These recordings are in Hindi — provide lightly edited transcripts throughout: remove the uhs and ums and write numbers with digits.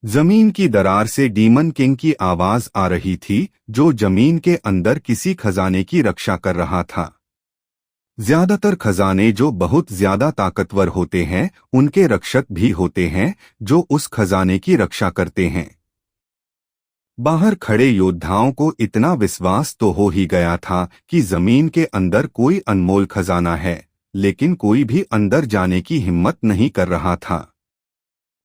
जमीन की दरार से डीमन किंग की आवाज आ रही थी, जो जमीन के अंदर किसी खजाने की रक्षा कर रहा था। ज्यादातर खजाने जो बहुत ज्यादा ताकतवर होते हैं, उनके रक्षक भी होते हैं, जो उस खजाने की रक्षा करते हैं। बाहर खड़े योद्धाओं को इतना विश्वास तो हो ही गया था कि जमीन के अंदर कोई अनमोल खजाना है, लेकिन कोई भी अंदर जाने की हिम्मत नहीं कर रहा था।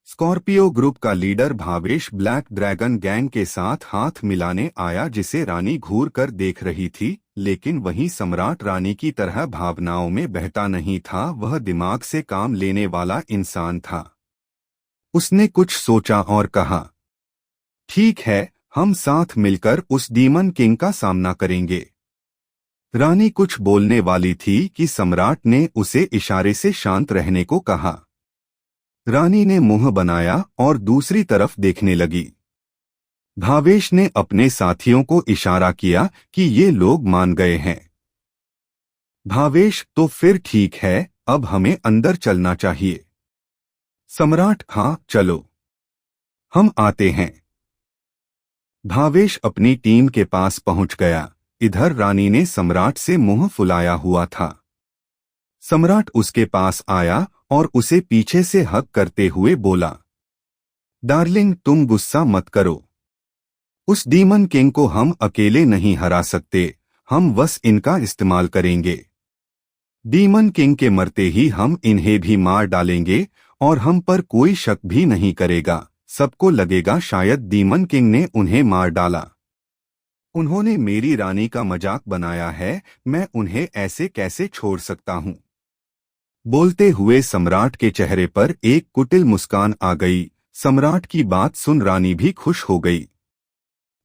स्कॉर्पियो ग्रुप का leader Bhavesh black dragon gang के साथ हाथ मिलाने आया, जिसे रानी घूर कर देख रही थी, लेकिन वहीं सम्राट रानी की तरह भावनाओं में बहता नहीं था। वह दिमाग से काम लेने वाला इंसान था। उसने कुछ सोचा और कहा, ठीक है, हम साथ मिलकर उस डीमन किंग का सामना करेंगे। रानी कुछ बोलने वाली थी कि सम्राट ने उसे इशारे से शांत रहने को कहा। रानी ने मुंह बनाया और दूसरी तरफ देखने लगी। भावेश ने अपने साथियों को इशारा किया कि ये लोग मान गए हैं। भावेश, तो फिर ठीक है, अब हमें अंदर चलना चाहिए। सम्राट, हाँ चलो, हम आते हैं। भावेश अपनी टीम के पास पहुंच गया। इधर रानी ने सम्राट से मुंह फुलाया हुआ था। सम्राट उसके पास आया और उसे पीछे से हग करते हुए बोला, डार्लिंग, तुम गुस्सा मत करो। उस डीमन किंग को हम अकेले नहीं हरा सकते, हम बस इनका इस्तेमाल करेंगे। डीमन किंग के मरते ही हम इन्हें भी मार डालेंगे और हम पर कोई शक भी नहीं करेगा। सबको लगेगा शायद डीमन किंग ने उन्हें मार डाला। उन्होंने मेरी रानी का मजाक बनाया है, मैं उन्हें ऐसे कैसे छोड़ सकता हूं। बोलते हुए सम्राट के चेहरे पर एक कुटिल मुस्कान आ गई। सम्राट की बात सुन रानी भी खुश हो गई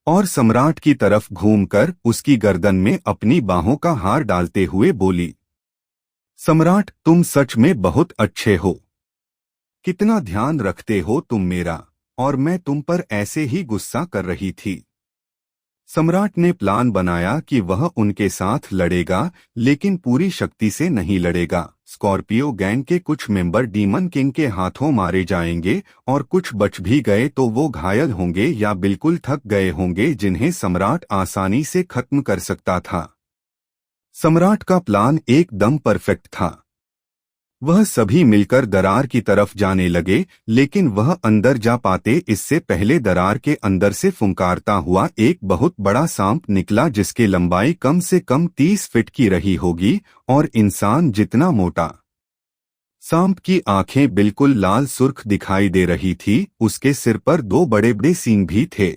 और सम्राट की तरफ घूमकर उसकी गर्दन में अपनी बाहों का हार डालते हुए बोली, सम्राट, तुम सच में बहुत अच्छे हो। कितना ध्यान रखते हो तुम मेरा, और मैं तुम पर ऐसे ही गुस्सा कर रही थी। सम्राट ने प्लान बनाया कि वह उनके साथ लड़ेगा, लेकिन पूरी शक्ति से नहीं लड़ेगा। स्कॉर्पियो गैंग के कुछ मेंबर डीमन किंग के हाथों मारे जाएंगे और कुछ बच भी गए तो वो घायल होंगे या बिल्कुल थक गए होंगे, जिन्हें सम्राट आसानी से खत्म कर सकता था। सम्राट का प्लान एकदम परफेक्ट था। वह सभी मिलकर दरार की तरफ जाने लगे, लेकिन वह अंदर जा पाते इससे पहले दरार के अंदर से फुंकारता हुआ एक बहुत बड़ा सांप निकला, जिसकी लंबाई कम से कम 30 फीट की रही होगी और इंसान जितना मोटा। सांप की आंखें बिल्कुल लाल सुर्ख दिखाई दे रही थी। उसके सिर पर 2 बड़े बड़े सींग भी थे।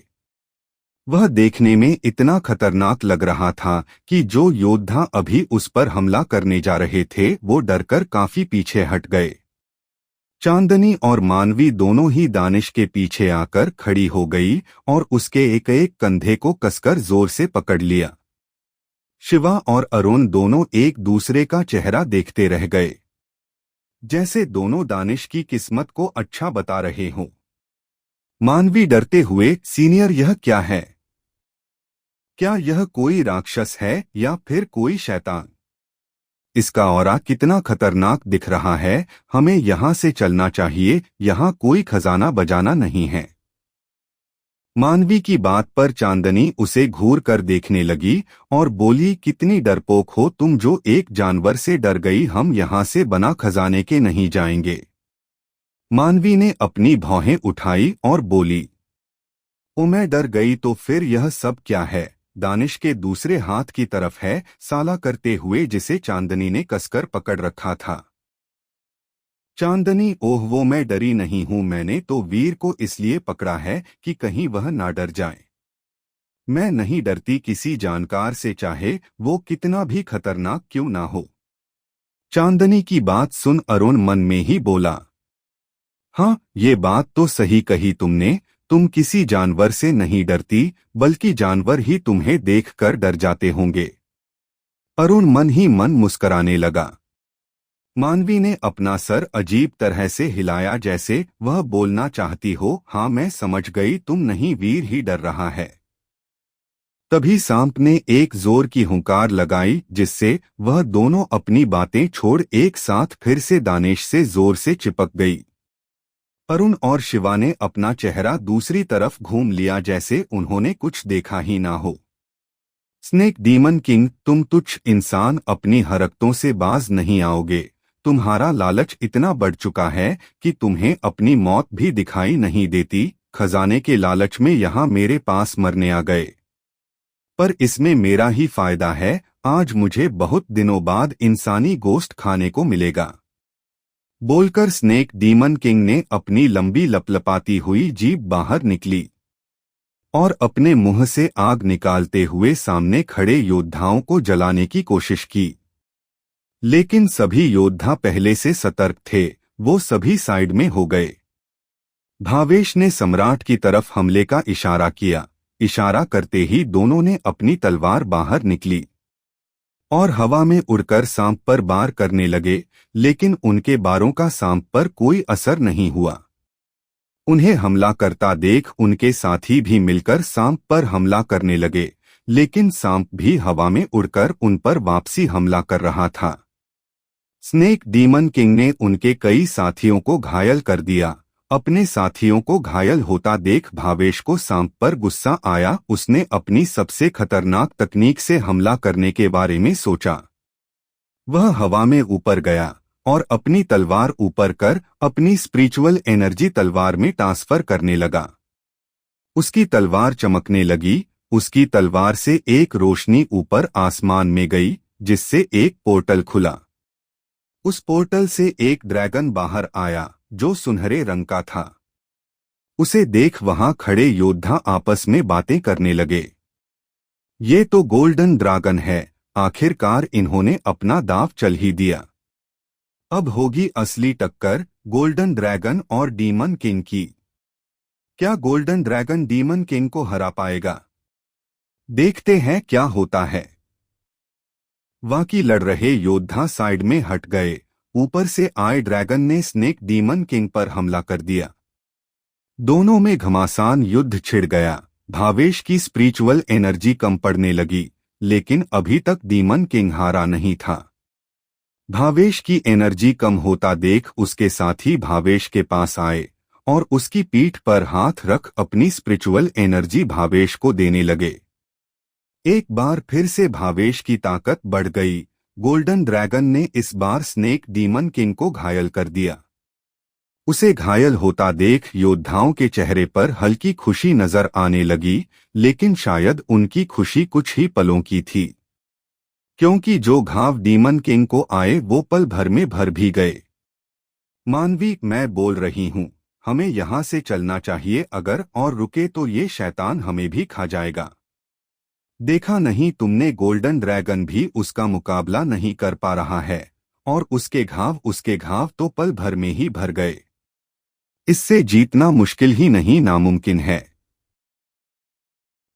वह देखने में इतना खतरनाक लग रहा था कि जो योद्धा अभी उस पर हमला करने जा रहे थे वो डरकर काफी पीछे हट गए। चांदनी और मानवी दोनों ही दानिश के पीछे आकर खड़ी हो गई और उसके एक एक कंधे को कसकर जोर से पकड़ लिया। शिवा और अरुण दोनों एक दूसरे का चेहरा देखते रह गए, जैसे दोनों दानिश की किस्मत को अच्छा बता रहे हों। मानवी डरते हुए, सीनियर, यह क्या है? क्या यह कोई राक्षस है या फिर कोई शैतान? इसका ऑरा कितना खतरनाक दिख रहा है, हमें यहाँ से चलना चाहिए, यहाँ कोई खजाना बजाना नहीं है। मानवी की बात पर चांदनी उसे घूर कर देखने लगी और बोली, कितनी डरपोक हो तुम, जो एक जानवर से डर गई। हम यहाँ से बना खजाने के नहीं जाएंगे। मानवी ने अपनी भौहें उठाई और बोली, ओ मैं डर गई तो फिर यह सब क्या है? दानिश के दूसरे हाथ की तरफ है साला करते हुए, जिसे चांदनी ने कसकर पकड़ रखा था। चांदनी, ओह वो मैं डरी नहीं हूं, मैंने तो वीर को इसलिए पकड़ा है कि कहीं वह ना डर जाए। मैं नहीं डरती किसी जानकार से, चाहे वो कितना भी खतरनाक क्यों ना हो। चांदनी की बात सुन अरुण मन में ही बोला, हाँ ये बात तो सही कही तुमने, तुम किसी जानवर से नहीं डरती, बल्कि जानवर ही तुम्हें देखकर डर जाते होंगे। अरुण मन ही मन मुस्कराने लगा। मानवी ने अपना सर अजीब तरह से हिलाया, जैसे वह बोलना चाहती हो, हाँ मैं समझ गई, तुम नहीं, वीर ही डर रहा है। तभी सांप ने एक जोर की हुंकार लगाई, जिससे वह दोनों अपनी बातें छोड़ एक साथ फिर से दानिश से जोर से चिपक गई। अरुण और शिवा ने अपना चेहरा दूसरी तरफ घूम लिया, जैसे उन्होंने कुछ देखा ही ना हो। स्नेक डीमन किंग, तुम तुच्छ इंसान अपनी हरकतों से बाज नहीं आओगे। तुम्हारा लालच इतना बढ़ चुका है कि तुम्हें अपनी मौत भी दिखाई नहीं देती। खजाने के लालच में यहाँ मेरे पास मरने आ गए, पर इसमें मेरा ही फायदा है। आज मुझे बहुत दिनों बाद इंसानी गोश्त खाने को मिलेगा, बोलकर स्नेक डीमन किंग ने अपनी लंबी लपलपाती हुई जीभ बाहर निकली और अपने मुंह से आग निकालते हुए सामने खड़े योद्धाओं को जलाने की कोशिश की। लेकिन सभी योद्धा पहले से सतर्क थे, वो सभी साइड में हो गए। भावेश ने सम्राट की तरफ हमले का इशारा किया। इशारा करते ही दोनों ने अपनी तलवार बाहर निकली और हवा में उड़कर सांप पर वार करने लगे, लेकिन उनके बारों का सांप पर कोई असर नहीं हुआ। उन्हें हमला करता देख उनके साथी भी मिलकर सांप पर हमला करने लगे, लेकिन सांप भी हवा में उड़कर उन पर वापसी हमला कर रहा था। स्नेक डीमन किंग ने उनके कई साथियों को घायल कर दिया। अपने साथियों को घायल होता देख भावेश को सांप पर गुस्सा आया। उसने अपनी सबसे खतरनाक तकनीक से हमला करने के बारे में सोचा। वह हवा में ऊपर गया और अपनी तलवार ऊपर कर अपनी स्पिरिचुअल एनर्जी तलवार में ट्रांसफर करने लगा। उसकी तलवार चमकने लगी। उसकी तलवार से एक रोशनी ऊपर आसमान में गई, जिससे एक पोर्टल खुला। उस पोर्टल से एक ड्रैगन बाहर आया जो सुनहरे रंग का था। उसे देख वहां खड़े योद्धा आपस में बातें करने लगे। ये तो गोल्डन ड्रैगन है, आखिरकार इन्होंने अपना दांव चल ही दिया। अब होगी असली टक्कर गोल्डन ड्रैगन और डीमन किंग की। क्या गोल्डन ड्रैगन डीमन किंग को हरा पाएगा? देखते हैं क्या होता है। बाकी लड़ रहे योद्धा साइड में हट गए। ऊपर से आए ड्रैगन ने स्नेक डीमन किंग पर हमला कर दिया। दोनों में घमासान युद्ध छिड़ गया। भावेश की स्पिरिचुअल एनर्जी कम पड़ने लगी, लेकिन अभी तक डीमन किंग हारा नहीं था। भावेश की एनर्जी कम होता देख उसके साथी भावेश के पास आए और उसकी पीठ पर हाथ रख अपनी स्पिरिचुअल एनर्जी भावेश को देने लगे। एक बार फिर से भावेश की ताकत बढ़ गई। गोल्डन ड्रैगन ने इस बार स्नेक डीमन किंग को घायल कर दिया। उसे घायल होता देख योद्धाओं के चेहरे पर हल्की खुशी नजर आने लगी, लेकिन शायद उनकी खुशी कुछ ही पलों की थी, क्योंकि जो घाव डीमन किंग को आए वो पल भर में भर भी गए। मानवी, मैं बोल रही हूँ, हमें यहाँ से चलना चाहिए। अगर और रुके तो ये शैतान हमें भी खा जाएगा। देखा नहीं तुमने, गोल्डन ड्रैगन भी उसका मुकाबला नहीं कर पा रहा है और उसके घाव तो पल भर में ही भर गए। इससे जीतना मुश्किल ही नहीं नामुमकिन है।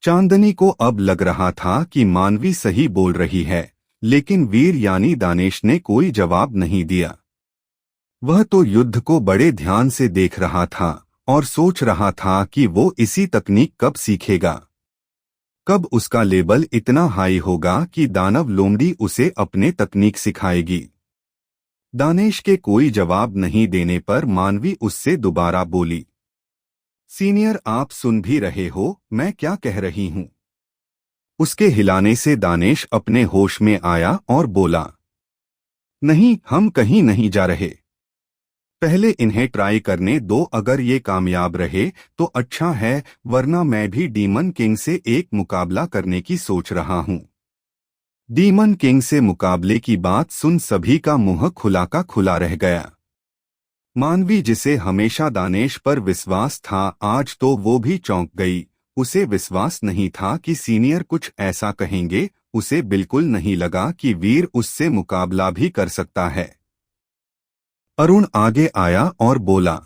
चांदनी को अब लग रहा था कि मानवी सही बोल रही है, लेकिन वीर यानी दानेश ने कोई जवाब नहीं दिया। वह तो युद्ध को बड़े ध्यान से देख रहा था और सोच रहा था कि वो इसी तकनीक कब सीखेगा, कब उसका लेवल इतना हाई होगा कि दानव लोमड़ी उसे अपने तकनीक सिखाएगी। दानेश के कोई जवाब नहीं देने पर मानवी उससे दोबारा बोली, सीनियर, आप सुन भी रहे हो मैं क्या कह रही हूं? उसके हिलाने से दानेश अपने होश में आया और बोला, नहीं, हम कहीं नहीं जा रहे। पहले इन्हें ट्राई करने दो, अगर ये कामयाब रहे तो अच्छा है, वरना मैं भी डीमन किंग से एक मुकाबला करने की सोच रहा हूं। डीमन किंग से मुकाबले की बात सुन सभी का मुंह खुला का खुला रह गया। मानवी, जिसे हमेशा दानेश पर विश्वास था, आज तो वो भी चौंक गई। उसे विश्वास नहीं था कि सीनियर कुछ ऐसा कहेंगे। उसे बिल्कुल नहीं लगा कि वीर उससे मुकाबला भी कर सकता है। अरुण आगे आया और बोला,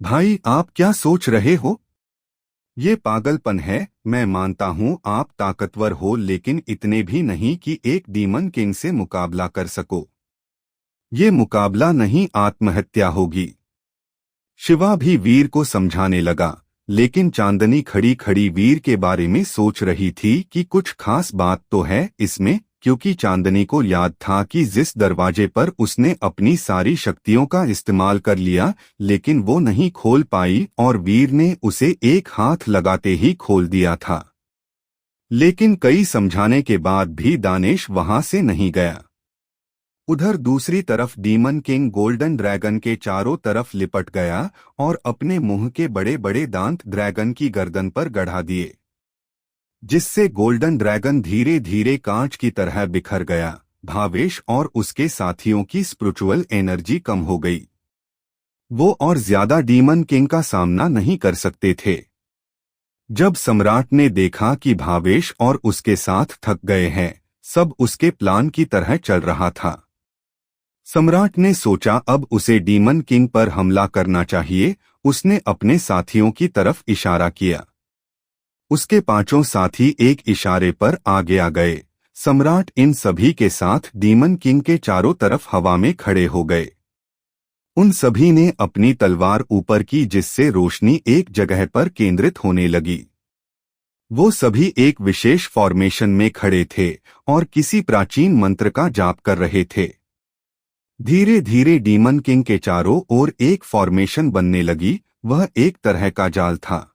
भाई, आप क्या सोच रहे हो? ये पागलपन है। मैं मानता हूँ आप ताकतवर हो, लेकिन इतने भी नहीं कि एक डीमन किंग से मुकाबला कर सको। ये मुकाबला नहीं, आत्महत्या होगी। शिवा भी वीर को समझाने लगा, लेकिन चांदनी खड़ी खड़ी वीर के बारे में सोच रही थी कि कुछ खास बात तो है इसमें। क्योंकि चांदनी को याद था कि जिस दरवाजे पर उसने अपनी सारी शक्तियों का इस्तेमाल कर लिया, लेकिन वो नहीं खोल पाई और वीर ने उसे एक हाथ लगाते ही खोल दिया था। लेकिन कई समझाने के बाद भी दानेश वहां से नहीं गया। उधर दूसरी तरफ डीमन किंग गोल्डन ड्रैगन के चारों तरफ लिपट गया और अपने मुंह के बड़े बड़े दांत ड्रैगन की गर्दन पर गड़ा दिए, जिससे गोल्डन ड्रैगन धीरे धीरे कांच की तरह बिखर गया। भावेश और उसके साथियों की स्पिरिचुअल एनर्जी कम हो गई। वो और ज्यादा डीमन किंग का सामना नहीं कर सकते थे। जब सम्राट ने देखा कि भावेश और उसके साथ थक गए हैं, सब उसके प्लान की तरह चल रहा था, सम्राट ने सोचा अब उसे डीमन किंग पर हमला करना चाहिए। उसने अपने साथियों की तरफ इशारा किया। उसके पांचों साथी एक इशारे पर आगे आ गए। सम्राट इन सभी के साथ डीमन किंग के चारों तरफ हवा में खड़े हो गए। उन सभी ने अपनी तलवार ऊपर की, जिससे रोशनी एक जगह पर केंद्रित होने लगी। वो सभी एक विशेष फॉर्मेशन में खड़े थे और किसी प्राचीन मंत्र का जाप कर रहे थे। धीरे धीरे डीमन किंग के चारों ओर एक फॉर्मेशन बनने लगी। वह एक तरह का जाल था।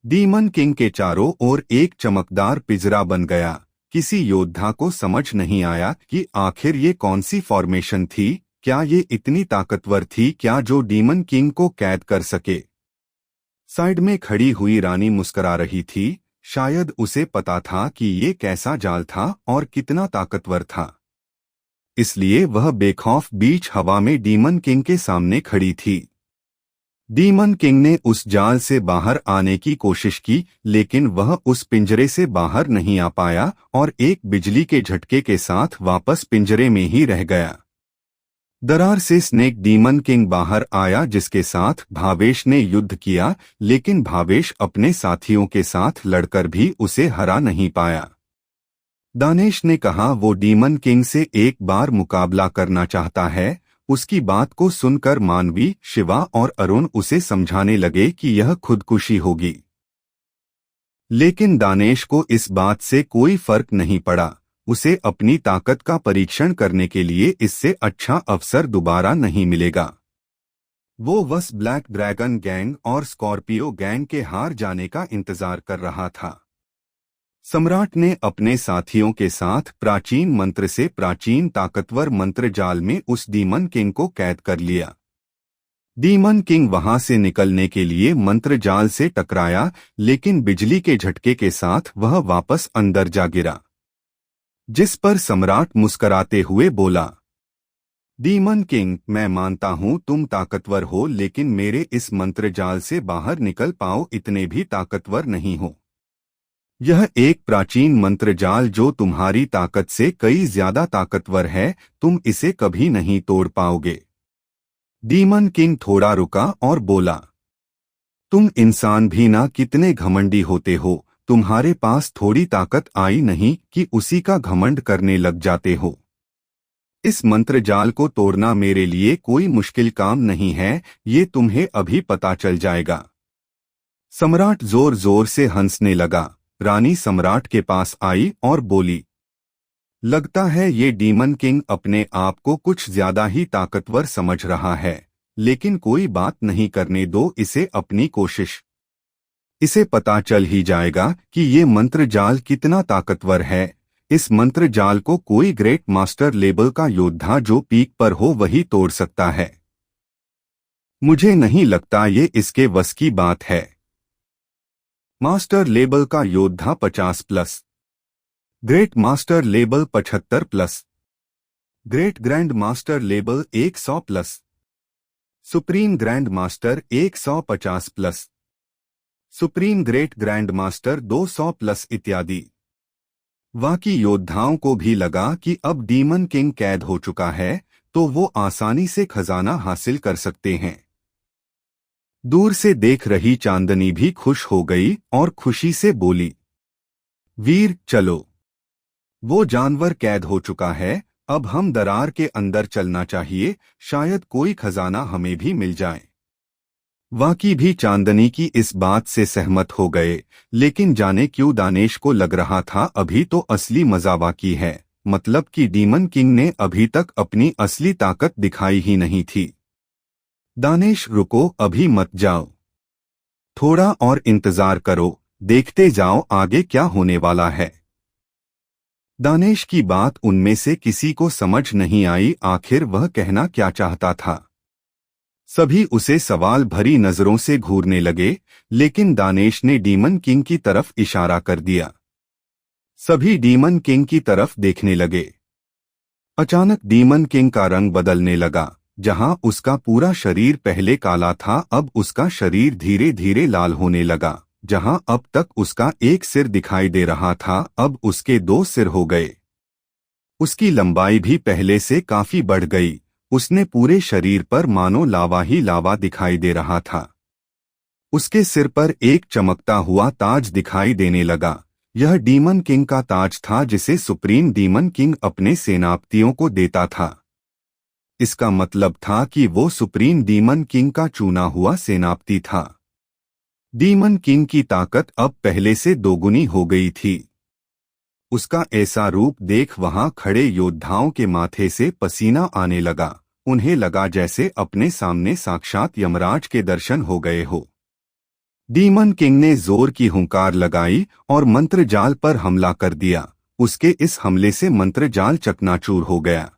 डीमन किंग के चारों ओर एक चमकदार पिंजरा बन गया। किसी योद्धा को समझ नहीं आया कि आखिर ये कौन सी फॉर्मेशन थी। क्या ये इतनी ताकतवर थी क्या जो डीमन किंग को कैद कर सके? साइड में खड़ी हुई रानी मुस्कुरा रही थी। शायद उसे पता था कि ये कैसा जाल था और कितना ताकतवर था, इसलिए वह बेखौफ बीच हवा में डीमन किंग के सामने खड़ी थी। डीमन किंग ने उस जाल से बाहर आने की कोशिश की, लेकिन वह उस पिंजरे से बाहर नहीं आ पाया और एक बिजली के झटके के साथ वापस पिंजरे में ही रह गया। दरार से स्नेक डीमन किंग बाहर आया, जिसके साथ भावेश ने युद्ध किया, लेकिन भावेश अपने साथियों के साथ लड़कर भी उसे हरा नहीं पाया। दानेश ने कहा वो डीमन किंग से एक बार मुकाबला करना चाहता है। उसकी बात को सुनकर मानवी, शिवा और अरुण उसे समझाने लगे कि यह खुदकुशी होगी, लेकिन दानेश को इस बात से कोई फर्क नहीं पड़ा। उसे अपनी ताकत का परीक्षण करने के लिए इससे अच्छा अवसर दोबारा नहीं मिलेगा। वो बस ब्लैक ड्रैगन गैंग और स्कॉर्पियो गैंग के हार जाने का इंतजार कर रहा था। सम्राट ने अपने साथियों के साथ प्राचीन मंत्र से प्राचीन ताकतवर मंत्र जाल में उस डीमन किंग को कैद कर लिया। डीमन किंग वहां से निकलने के लिए मंत्र जाल से टकराया, लेकिन बिजली के झटके के साथ वह वापस अंदर जा गिरा, जिस पर सम्राट मुस्कुराते हुए बोला, डीमन किंग, मैं मानता हूं तुम ताकतवर हो, लेकिन मेरे इस मंत्र जाल से बाहर निकल पाओ इतने भी ताकतवर नहीं हो। यह एक प्राचीन मंत्र जाल जो तुम्हारी ताकत से कई ज्यादा ताकतवर है। तुम इसे कभी नहीं तोड़ पाओगे। डीमन किंग थोड़ा रुका और बोला, तुम इंसान भी ना कितने घमंडी होते हो। तुम्हारे पास थोड़ी ताकत आई नहीं कि उसी का घमंड करने लग जाते हो। इस मंत्र जाल को तोड़ना मेरे लिए कोई मुश्किल काम नहीं है, ये तुम्हें अभी पता चल जाएगा। सम्राट जोर जोर से हंसने लगा। रानी सम्राट के पास आई और बोली, लगता है ये डीमन किंग अपने आप को कुछ ज्यादा ही ताकतवर समझ रहा है, लेकिन कोई बात नहीं, करने दो इसे अपनी कोशिश। इसे पता चल ही जाएगा कि ये मंत्र जाल कितना ताकतवर है। इस मंत्र जाल को कोई ग्रेट मास्टर लेवल का योद्धा जो पीक पर हो वही तोड़ सकता है। मुझे नहीं लगता ये इसके वश की बात है। मास्टर लेवल का योद्धा 50+, great master level 75+, great grand master level 100+, supreme grand master 150+, supreme great grand master 200+ इत्यादि। बाकी योद्धाओं को भी लगा कि अब डीमन किंग कैद हो चुका है, तो वो आसानी से खजाना हासिल कर सकते हैं। दूर से देख रही चांदनी भी खुश हो गई और खुशी से बोली, वीर चलो, वो जानवर कैद हो चुका है, अब हम दरार के अंदर चलना चाहिए, शायद कोई खजाना हमें भी मिल जाए। वाकी भी चांदनी की इस बात से सहमत हो गए, लेकिन जाने क्यों दानेश को लग रहा था अभी तो असली मजा वाकी है। मतलब कि डीमन किंग ने अभी तक अपनी असली ताकत दिखाई ही नहीं थी। दानेश रुको, अभी मत जाओ, थोड़ा और इंतजार करो, देखते जाओ आगे क्या होने वाला है। दानेश की बात उनमें से किसी को समझ नहीं आई, आखिर वह कहना क्या चाहता था। सभी उसे सवाल भरी नजरों से घूरने लगे, लेकिन दानेश ने डीमन किंग की तरफ इशारा कर दिया। सभी डीमन किंग की तरफ देखने लगे। अचानक डीमन किंग का रंग बदलने लगा। जहां उसका पूरा शरीर पहले काला था, अब उसका शरीर धीरे धीरे लाल होने लगा। जहां अब तक उसका एक सिर दिखाई दे रहा था, अब उसके 2 सिर हो गए। उसकी लंबाई भी पहले से काफी बढ़ गई। उसने पूरे शरीर पर मानो लावा ही लावा दिखाई दे रहा था। उसके सिर पर एक चमकता हुआ ताज दिखाई देने लगा। यह डीमन किंग का ताज था जिसे सुप्रीम डीमन किंग अपने सेनापतियों को देता था। इसका मतलब था कि वो सुप्रीम डीमन किंग का चुना हुआ सेनापति था। डीमन किंग की ताकत अब पहले से दोगुनी हो गई थी। उसका ऐसा रूप देख वहां खड़े योद्धाओं के माथे से पसीना आने लगा। उन्हें लगा जैसे अपने सामने साक्षात यमराज के दर्शन हो गए हो। डीमन किंग ने जोर की हुंकार लगाई और मंत्रजाल पर हमला कर दिया। उसके इस हमले से मंत्रजाल चकनाचूर हो गया।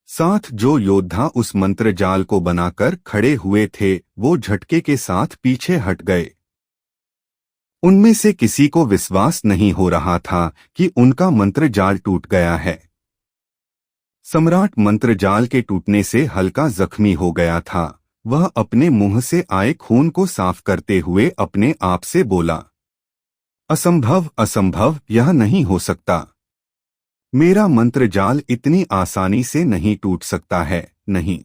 साथ जो योद्धा उस मंत्रजाल को बनाकर खड़े हुए थे, वो झटके के साथ पीछे हट गए। उनमें से किसी को विश्वास नहीं हो रहा था कि उनका मंत्रजाल टूट गया है। सम्राट मंत्रजाल के टूटने से हल्का जख्मी हो गया था। वह अपने मुंह से आए खून को साफ करते हुए अपने आप से बोला, असंभव, असंभव, यह नहीं हो सकता। मेरा मंत्रजाल इतनी आसानी से नहीं टूट सकता है, नहीं।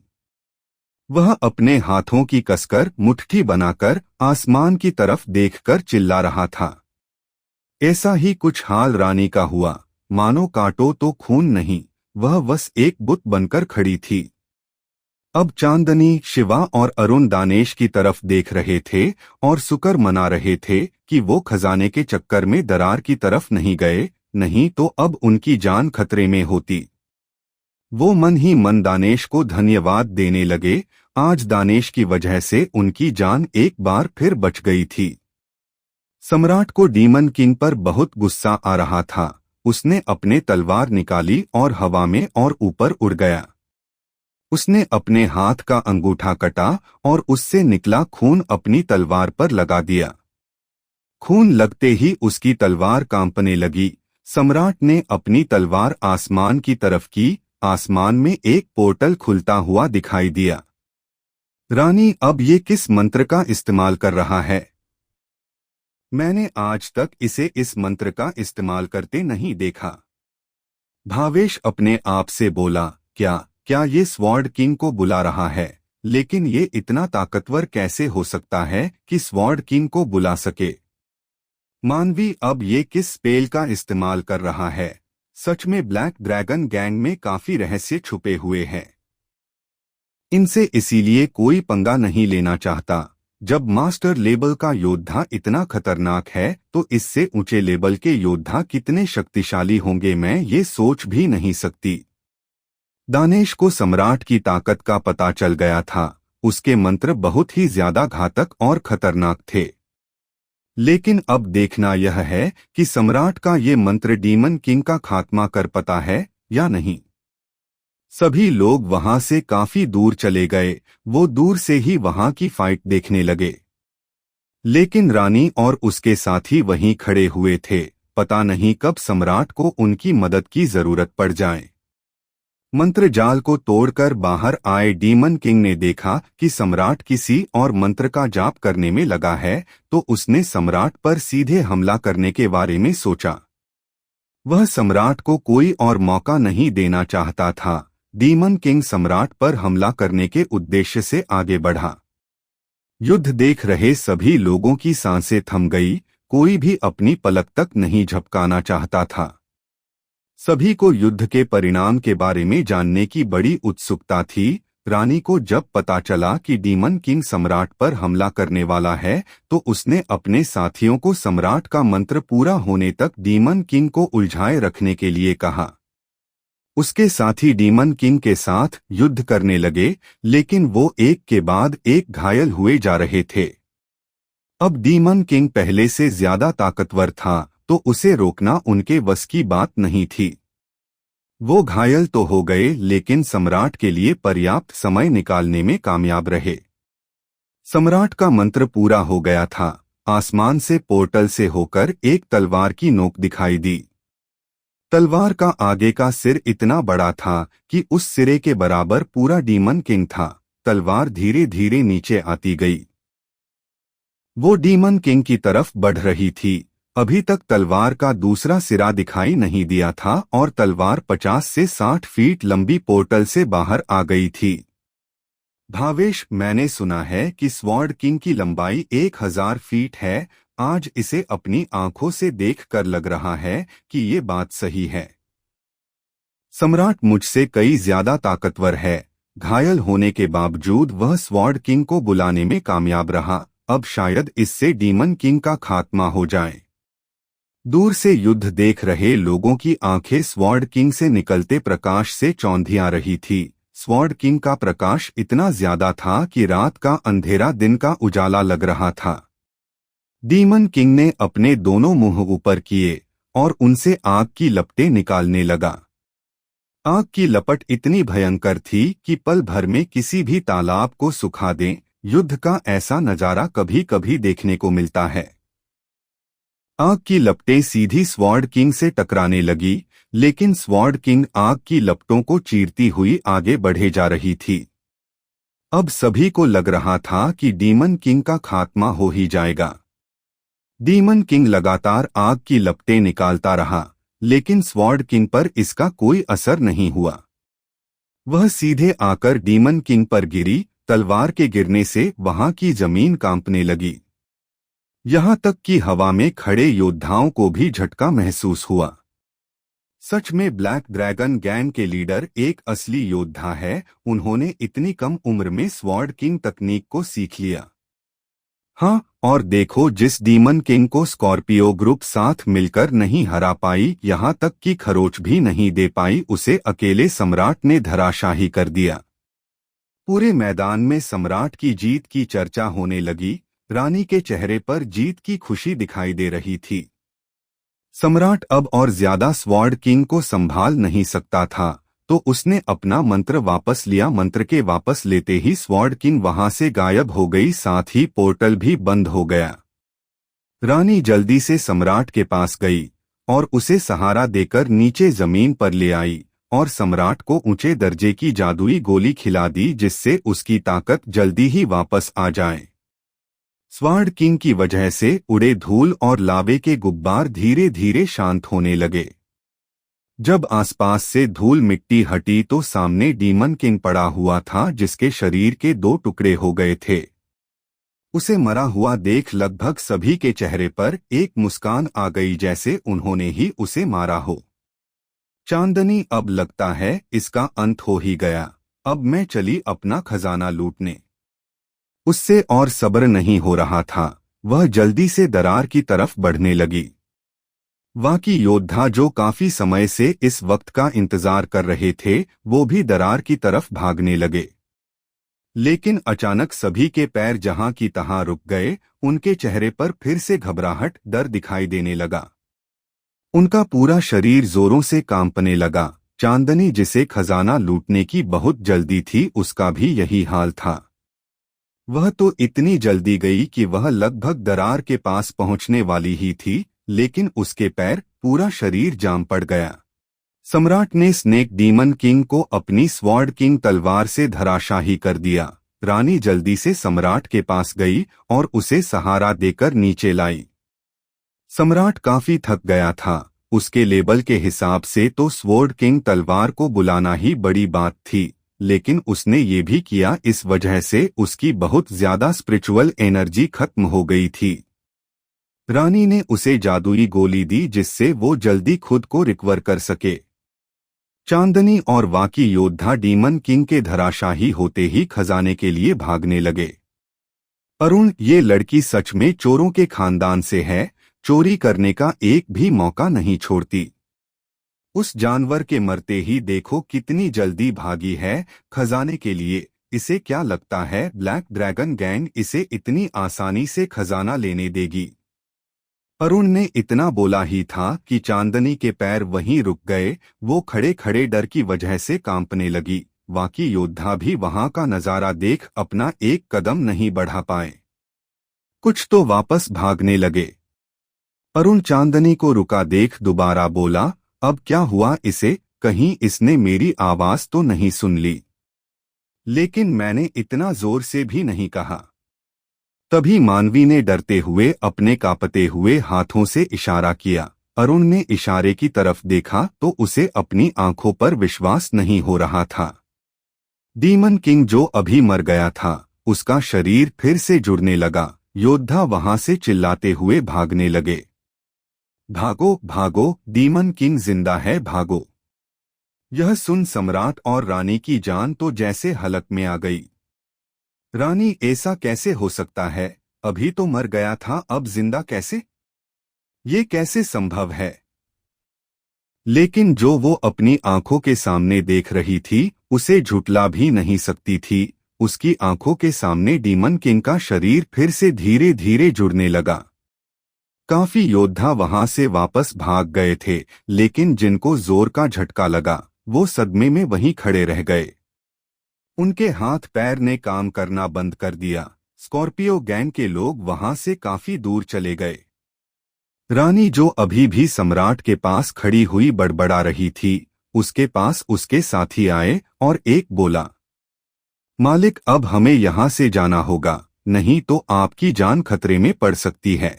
वह अपने हाथों की कसकर मुट्ठी बनाकर आसमान की तरफ देखकर चिल्ला रहा था। ऐसा ही कुछ हाल रानी का हुआ। मानो काटो तो खून नहीं, वह बस एक बुत बनकर खड़ी थी। अब चांदनी, शिवा और अरुण दानेश की तरफ देख रहे थे और शुक्र मना रहे थे कि वो खजाने के चक्कर में दरार की तरफ नहीं गए, नहीं तो अब उनकी जान खतरे में होती। वो मन ही मन दानेश को धन्यवाद देने लगे। आज दानेश की वजह से उनकी जान एक बार फिर बच गई थी। सम्राट को डीमन किंग पर बहुत गुस्सा आ रहा था। उसने अपने तलवार निकाली और हवा में और ऊपर उड़ गया। उसने अपने हाथ का अंगूठा कटा और उससे निकला खून अपनी तलवार पर लगा दिया। खून लगते ही उसकी तलवार कांपने लगी। सम्राट ने अपनी तलवार आसमान की तरफ की। आसमान में एक पोर्टल खुलता हुआ दिखाई दिया। रानी, अब ये किस मंत्र का इस्तेमाल कर रहा है? मैंने आज तक इसे इस मंत्र का इस्तेमाल करते नहीं देखा। भावेश अपने आप से बोला, क्या ये स्वॉर्ड किंग को बुला रहा है? लेकिन ये इतना ताकतवर कैसे हो सकता है कि स्वॉर्ड किंग को बुला सके? मानवी, अब ये किस स्पेल का इस्तेमाल कर रहा है? सच में ब्लैक ड्रैगन गैंग में काफी रहस्य छुपे हुए हैं। इनसे इसीलिए कोई पंगा नहीं लेना चाहता। जब मास्टर लेवल का योद्धा इतना खतरनाक है, तो इससे ऊंचे लेवल के योद्धा कितने शक्तिशाली होंगे, मैं ये सोच भी नहीं सकती। दानेश को सम्राट की ताकत का पता चल गया था। उसके मंत्र बहुत ही ज्यादा घातक और खतरनाक थे। लेकिन अब देखना यह है कि सम्राट का ये मंत्र डीमन किंग का खात्मा कर पाता है या नहीं। सभी लोग वहां से काफी दूर चले गए। वो दूर से ही वहां की फाइट देखने लगे। लेकिन रानी और उसके साथी वहीं खड़े हुए थे। पता नहीं कब सम्राट को उनकी मदद की जरूरत पड़ जाए। मंत्रजाल को तोड़कर बाहर आए डीमन किंग ने देखा कि सम्राट किसी और मंत्र का जाप करने में लगा है, तो उसने सम्राट पर सीधे हमला करने के बारे में सोचा। वह सम्राट को कोई और मौका नहीं देना चाहता था। डीमन किंग सम्राट पर हमला करने के उद्देश्य से आगे बढ़ा। युद्ध देख रहे सभी लोगों की सांसें थम गई। कोई भी अपनी पलक तक नहीं झपकाना चाहता था। सभी को युद्ध के परिणाम के बारे में जानने की बड़ी उत्सुकता थी। रानी को जब पता चला कि डीमन किंग सम्राट पर हमला करने वाला है, तो उसने अपने साथियों को सम्राट का मंत्र पूरा होने तक डीमन किंग को उलझाए रखने के लिए कहा। उसके साथी डीमन किंग के साथ युद्ध करने लगे, लेकिन वो एक के बाद एक घायल हुए जा रहे थे। अब डीमन किंग पहले से ज्यादा ताकतवर था, तो उसे रोकना उनके बस की बात नहीं थी। वो घायल तो हो गए, लेकिन सम्राट के लिए पर्याप्त समय निकालने में कामयाब रहे। सम्राट का मंत्र पूरा हो गया था। आसमान से पोर्टल से होकर एक तलवार की नोक दिखाई दी। तलवार का आगे का सिर इतना बड़ा था कि उस सिरे के बराबर पूरा डीमन किंग था। तलवार धीरे धीरे नीचे आती गई। वो डीमन किंग की तरफ बढ़ रही थी। अभी तक तलवार का दूसरा सिरा दिखाई नहीं दिया था और तलवार 50 से 60 फीट लंबी पोर्टल से बाहर आ गई थी। भावेश, मैंने सुना है कि स्वॉर्ड किंग की लंबाई 1000 फीट है। आज इसे अपनी आंखों से देखकर लग रहा है कि ये बात सही है। सम्राट मुझसे कई ज्यादा ताकतवर है। घायल होने के बावजूद वह स्वॉर्ड किंग को बुलाने में कामयाब रहा। अब शायद इससे डीमन किंग का खात्मा हो जाए। दूर से युद्ध देख रहे लोगों की आंखें स्वॉर्ड किंग से निकलते प्रकाश से चौंधिया रही थी। स्वॉर्ड किंग का प्रकाश इतना ज्यादा था कि रात का अंधेरा दिन का उजाला लग रहा था। डीमन किंग ने अपने दोनों मुंह ऊपर किए और उनसे आग की लपटें निकालने लगा। आग की लपट इतनी भयंकर थी कि पल भर में किसी भी तालाब को सुखा दें। युद्ध का ऐसा नजारा कभी कभी देखने को मिलता है। आग की लपटें सीधी स्वॉर्ड किंग से टकराने लगी, लेकिन स्वॉर्ड किंग आग की लपटों को चीरती हुई आगे बढ़े जा रही थी। अब सभी को लग रहा था कि डीमन किंग का खात्मा हो ही जाएगा। डीमन किंग लगातार आग की लपटें निकालता रहा, लेकिन स्वॉर्ड किंग पर इसका कोई असर नहीं हुआ। वह सीधे आकर डीमन किंग पर गिरी। तलवार के गिरने से वहां की जमीन कांपने लगी। यहां तक कि हवा में खड़े योद्धाओं को भी झटका महसूस हुआ। सच में ब्लैक ड्रैगन गैंग के लीडर एक असली योद्धा है। उन्होंने इतनी कम उम्र में स्वॉर्ड किंग तकनीक को सीख लिया। हाँ, और देखो, जिस डीमन किंग को स्कॉर्पियो ग्रुप साथ मिलकर नहीं हरा पाई, यहां तक कि खरोच भी नहीं दे पाई, उसे अकेले सम्राट ने धराशाही कर दिया। पूरे मैदान में सम्राट की जीत की चर्चा होने लगी। रानी के चेहरे पर जीत की खुशी दिखाई दे रही थी। सम्राट अब और ज्यादा स्वॉर्ड किंग को संभाल नहीं सकता था, तो उसने अपना मंत्र वापस लिया। मंत्र के वापस लेते ही स्वॉर्ड किंग वहां से गायब हो गई, साथ ही पोर्टल भी बंद हो गया। रानी जल्दी से सम्राट के पास गई और उसे सहारा देकर नीचे जमीन पर ले आई और सम्राट को ऊंचे दर्जे की जादुई गोली खिला दी, जिससे उसकी ताकत जल्दी ही वापस आ जाए। स्वॉर्ड किंग की वजह से उड़े धूल और लावे के गुब्बार धीरे धीरे शांत होने लगे। जब आसपास से धूल मिट्टी हटी तो सामने डीमन किंग पड़ा हुआ था, जिसके शरीर के 2 टुकड़े हो गए थे। उसे मरा हुआ देख लगभग सभी के चेहरे पर एक मुस्कान आ गई, जैसे उन्होंने ही उसे मारा हो। चांदनी, अब लगता है इसका अंत हो ही गया। अब मैं चली अपना खजाना लूटने। उससे और सब्र नहीं हो रहा था। वह जल्दी से दरार की तरफ बढ़ने लगी। बाकी योद्धा जो काफी समय से इस वक्त का इंतजार कर रहे थे, वो भी दरार की तरफ भागने लगे। लेकिन अचानक सभी के पैर जहां की तहां रुक गए। उनके चेहरे पर फिर से घबराहट, डर दिखाई देने लगा। उनका पूरा शरीर जोरों से कांपने लगा। चांदनी, जिसे खजाना लूटने की बहुत जल्दी थी, उसका भी यही हाल था। वह तो इतनी जल्दी गई कि वह लगभग दरार के पास पहुंचने वाली ही थी, लेकिन उसके पैर, पूरा शरीर जाम पड़ गया। सम्राट ने स्नेक डीमन किंग को अपनी स्वॉर्ड किंग तलवार से धराशाही कर दिया। रानी जल्दी से सम्राट के पास गई और उसे सहारा देकर नीचे लाई। सम्राट काफी थक गया था। उसके लेवल के हिसाब से तो स्वॉर्ड किंग तलवार को बुलाना ही बड़ी बात थी, लेकिन उसने ये भी किया। इस वजह से उसकी बहुत ज्यादा स्पिरिचुअल एनर्जी खत्म हो गई थी। रानी ने उसे जादुई गोली दी, जिससे वो जल्दी खुद को रिकवर कर सके। चांदनी और बाकी योद्धा डीमन किंग के धराशाही होते ही खजाने के लिए भागने लगे। अरुण, ये लड़की सच में चोरों के खानदान से है। चोरी करने का एक भी मौका नहीं छोड़ती। उस जानवर के मरते ही देखो कितनी जल्दी भागी है खजाने के लिए। इसे क्या लगता है ब्लैक ड्रैगन गैंग इसे इतनी आसानी से खजाना लेने देगी? अरुण ने इतना बोला ही था कि चांदनी के पैर वहीं रुक गए। वो खड़े खड़े डर की वजह से कांपने लगी। बाकी योद्धा भी वहां का नजारा देख अपना एक कदम नहीं बढ़ा पाए। कुछ तो वापस भागने लगे। अरुण चांदनी को रुका देख दोबारा बोला, अब क्या हुआ इसे? कहीं इसने मेरी आवाज तो नहीं सुन ली? लेकिन मैंने इतना जोर से भी नहीं कहा। तभी मानवी ने डरते हुए अपने कांपते हुए हाथों से इशारा किया। अरुण ने इशारे की तरफ देखा तो उसे अपनी आंखों पर विश्वास नहीं हो रहा था। डीमन किंग जो अभी मर गया था, उसका शरीर फिर से जुड़ने लगा। योद्धा वहां से चिल्लाते हुए भागने लगे। भागो भागो, डीमन किंग जिंदा है, भागो। यह सुन सम्राट और रानी की जान तो जैसे हलक में आ गई। रानी, ऐसा कैसे हो सकता है? अभी तो मर गया था, अब जिंदा कैसे? ये कैसे संभव है? लेकिन जो वो अपनी आंखों के सामने देख रही थी उसे झुठला भी नहीं सकती थी। उसकी आंखों के सामने डीमन किंग का शरीर फिर से धीरे धीरे जुड़ने लगा। काफी योद्धा वहां से वापस भाग गए थे, लेकिन जिनको जोर का झटका लगा वो सदमे में वहीं खड़े रह गए। उनके हाथ पैर ने काम करना बंद कर दिया। स्कॉर्पियो गैंग के लोग वहां से काफी दूर चले गए। रानी जो अभी भी सम्राट के पास खड़ी हुई बड़बड़ा रही थी, उसके पास उसके साथी आए और एक बोला, मालिक, अब हमें यहां से जाना होगा, नहीं तो आपकी जान खतरे में पड़ सकती है।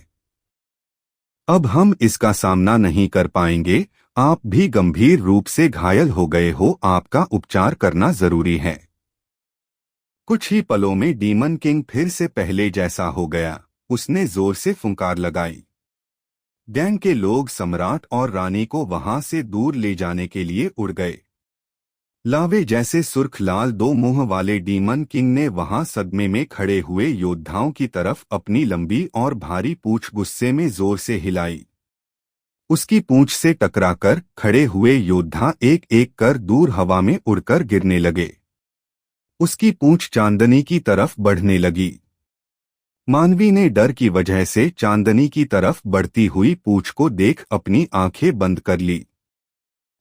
अब हम इसका सामना नहीं कर पाएंगे। आप भी गंभीर रूप से घायल हो गए हो, आपका उपचार करना जरूरी है। कुछ ही पलों में डीमन किंग फिर से पहले जैसा हो गया। उसने जोर से फुंकार लगाई। गैंग के लोग सम्राट और रानी को वहां से दूर ले जाने के लिए उड़ गए। लावे जैसे सुर्ख लाल दो मुंह वाले डीमन किंग ने वहां सदमे में खड़े हुए योद्धाओं की तरफ अपनी लंबी और भारी पूंछ गुस्से में जोर से हिलाई। उसकी पूंछ से टकराकर खड़े हुए योद्धा एक एक कर दूर हवा में उड़कर गिरने लगे। उसकी पूंछ चांदनी की तरफ बढ़ने लगी। मानवी ने डर की वजह से चांदनी की तरफ बढ़ती हुई पूंछ को देख अपनी आंखें बंद कर ली।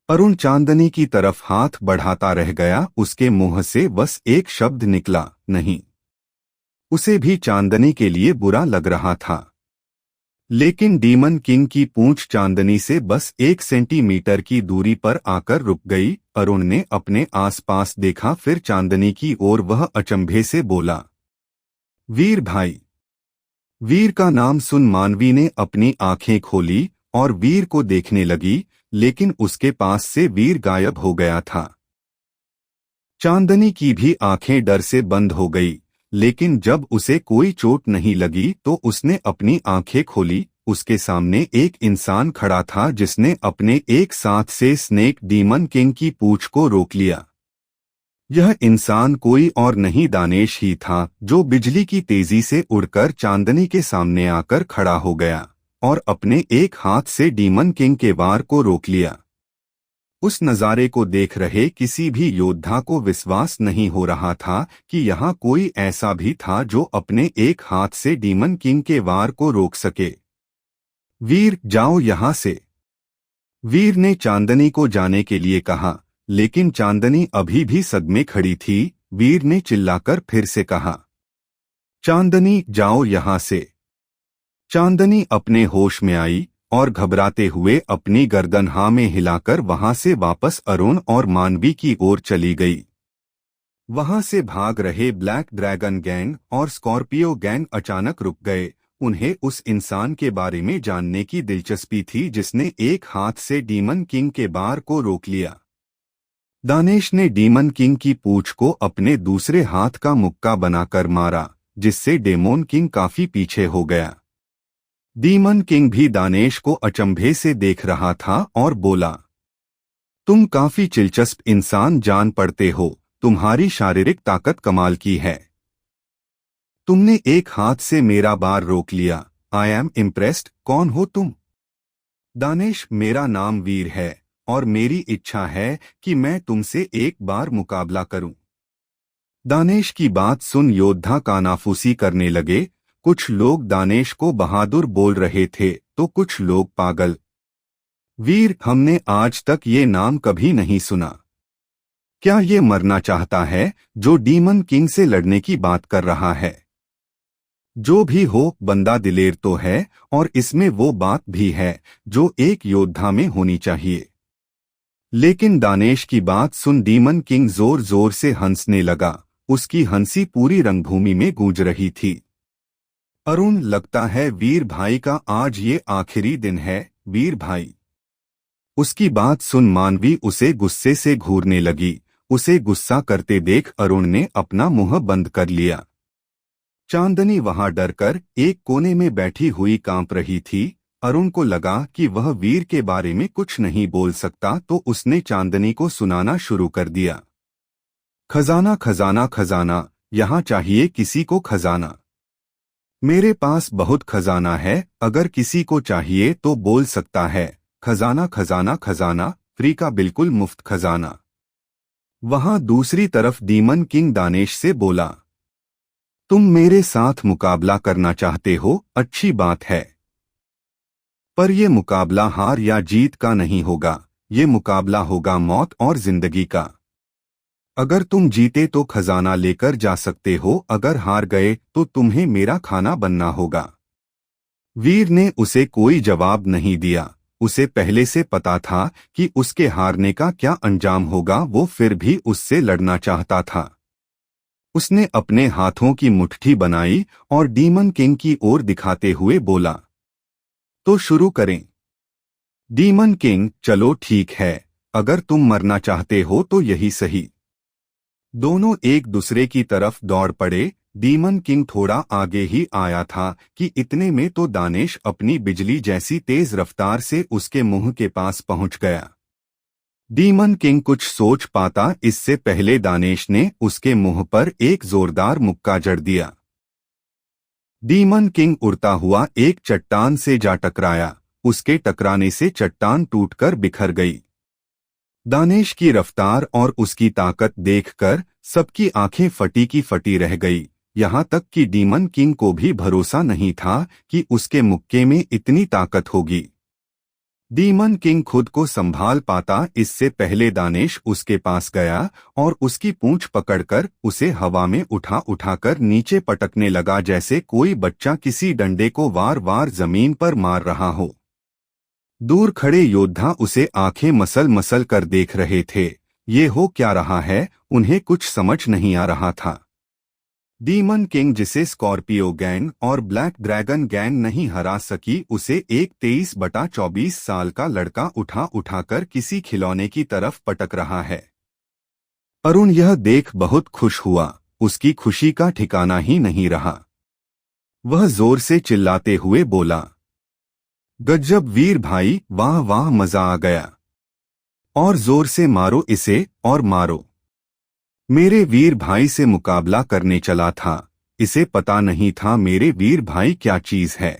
अरुण चांदनी की तरफ हाथ बढ़ाता रह गया। उसके मुंह से बस एक शब्द निकला, नहीं। उसे भी चांदनी के लिए बुरा लग रहा था। लेकिन डीमन किंग की पूंछ चांदनी से बस 1 सेंटीमीटर की दूरी पर आकर रुक गई। अरुण ने अपने आसपास देखा, फिर चांदनी की ओर। वह अचंभे से बोला, वीर भाई। वीर का नाम सुन मानवी ने अपनी आंखें खोली और वीर को देखने लगी, लेकिन उसके पास से वीर गायब हो गया था। चांदनी की भी आंखें डर से बंद हो गई, लेकिन जब उसे कोई चोट नहीं लगी तो उसने अपनी आंखें खोली। उसके सामने एक इंसान खड़ा था जिसने अपने एक साथ से स्नेक डीमन किंग की पूंछ को रोक लिया। यह इंसान कोई और नहीं दानेश ही था, जो बिजली की तेजी से उड़कर चांदनी के सामने आकर खड़ा हो गया और अपने एक हाथ से डीमन किंग के वार को रोक लिया। उस नजारे को देख रहे किसी भी योद्धा को विश्वास नहीं हो रहा था कि यहाँ कोई ऐसा भी था जो अपने एक हाथ से डीमन किंग के वार को रोक सके। वीर, जाओ यहाँ से। वीर ने चांदनी को जाने के लिए कहा, लेकिन चांदनी अभी भी सदमे खड़ी थी। वीर ने चिल्लाकर फिर से कहा, चांदनी, जाओ यहाँ से। चांदनी अपने होश में आई और घबराते हुए अपनी गर्दन हाँ में हिलाकर वहां से वापस अरुण और मानवी की ओर चली गई। वहां से भाग रहे ब्लैक ड्रैगन गैंग और स्कॉर्पियो गैंग अचानक रुक गए। उन्हें उस इंसान के बारे में जानने की दिलचस्पी थी जिसने एक हाथ से डीमन किंग के बार को रोक लिया। दानेश ने डीमन किंग की पूंछ को अपने दूसरे हाथ का मुक्का बनाकर मारा, जिससे डेमोन किंग काफी पीछे हो गया। डीमन किंग भी दानेश को अचंभे से देख रहा था और बोला, तुम काफी दिलचस्प इंसान जान पड़ते हो, तुम्हारी शारीरिक ताकत कमाल की है। तुमने एक हाथ से मेरा बार रोक लिया। I am impressed. कौन हो तुम? दानेश, मेरा नाम वीर है और मेरी इच्छा है कि मैं तुमसे एक बार मुकाबला करूं। दानेश की बात सुन योद्धा कानाफूसी करने लगे। कुछ लोग दानेश को बहादुर बोल रहे थे तो कुछ लोग पागल। वीर, हमने आज तक ये नाम कभी नहीं सुना। क्या ये मरना चाहता है जो डीमन किंग से लड़ने की बात कर रहा है? जो भी हो, बंदा दिलेर तो है, और इसमें वो बात भी है जो एक योद्धा में होनी चाहिए। लेकिन दानेश की बात सुन डीमन किंग जोर जोर से हंसने लगा। उसकी हंसी पूरी रंगभूमि में गूंज रही थी। अरुण, लगता है वीर भाई का आज ये आखिरी दिन है। वीर भाई। उसकी बात सुन मानवी उसे गुस्से से घूरने लगी। उसे गुस्सा करते देख अरुण ने अपना मुंह बंद कर लिया। चांदनी वहां डरकर एक कोने में बैठी हुई कांप रही थी। अरुण को लगा कि वह वीर के बारे में कुछ नहीं बोल सकता, तो उसने चांदनी को सुनाना शुरू कर दिया। खजाना खजाना खजाना, यहाँ चाहिए किसी को खजाना। मेरे पास बहुत खजाना है, अगर किसी को चाहिए तो बोल सकता है। खजाना खजाना खजाना, फ्री का, बिल्कुल मुफ्त खजाना। वहां दूसरी तरफ डीमन किंग दानेश से बोला, तुम मेरे साथ मुकाबला करना चाहते हो, अच्छी बात है। पर यह मुकाबला हार या जीत का नहीं होगा, ये मुकाबला होगा मौत और जिंदगी का। अगर तुम जीते तो खजाना लेकर जा सकते हो, अगर हार गए तो तुम्हें मेरा खाना बनना होगा। वीर ने उसे कोई जवाब नहीं दिया। उसे पहले से पता था कि उसके हारने का क्या अंजाम होगा, वो फिर भी उससे लड़ना चाहता था। उसने अपने हाथों की मुट्ठी बनाई और डीमन किंग की ओर दिखाते हुए बोला, तो शुरू करें। डीमन किंग, चलो ठीक है, अगर तुम मरना चाहते हो तो यही सही। दोनों एक दूसरे की तरफ दौड़ पड़े। डीमन किंग थोड़ा आगे ही आया था कि इतने में तो दानेश अपनी बिजली जैसी तेज रफ्तार से उसके मुंह के पास पहुंच गया। डीमन किंग कुछ सोच पाता इससे पहले दानेश ने उसके मुंह पर एक जोरदार मुक्का जड़ दिया। डीमन किंग उड़ता हुआ एक चट्टान से जा टकराया। उसके टकराने से चट्टान टूटकर बिखर गई। दानेश की रफ्तार और उसकी ताकत देखकर सबकी आंखें फटी की फटी रह गई। यहाँ तक कि डीमन किंग को भी भरोसा नहीं था कि उसके मुक्के में इतनी ताकत होगी। डीमन किंग खुद को संभाल पाता इससे पहले दानेश उसके पास गया और उसकी पूंछ पकड़कर उसे हवा में उठा उठाकर नीचे पटकने लगा, जैसे कोई बच्चा किसी डंडे को वार वार जमीन पर मार रहा हो। दूर खड़े योद्धा उसे आंखें मसल मसल कर देख रहे थे। ये हो क्या रहा है, उन्हें कुछ समझ नहीं आ रहा था। डीमन किंग जिसे स्कॉर्पियो गैंग और ब्लैक ड्रैगन गैंग नहीं हरा सकी, उसे एक 23/24 साल का लड़का उठा उठाकर किसी खिलौने की तरफ पटक रहा है। अरुण यह देख बहुत खुश हुआ। उसकी खुशी का ठिकाना ही नहीं रहा। वह जोर से चिल्लाते हुए बोला, गजब वीर भाई, वाह वाह, मजा आ गया। और जोर से मारो इसे, और मारो। मेरे वीर भाई से मुकाबला करने चला था, इसे पता नहीं था मेरे वीर भाई क्या चीज है।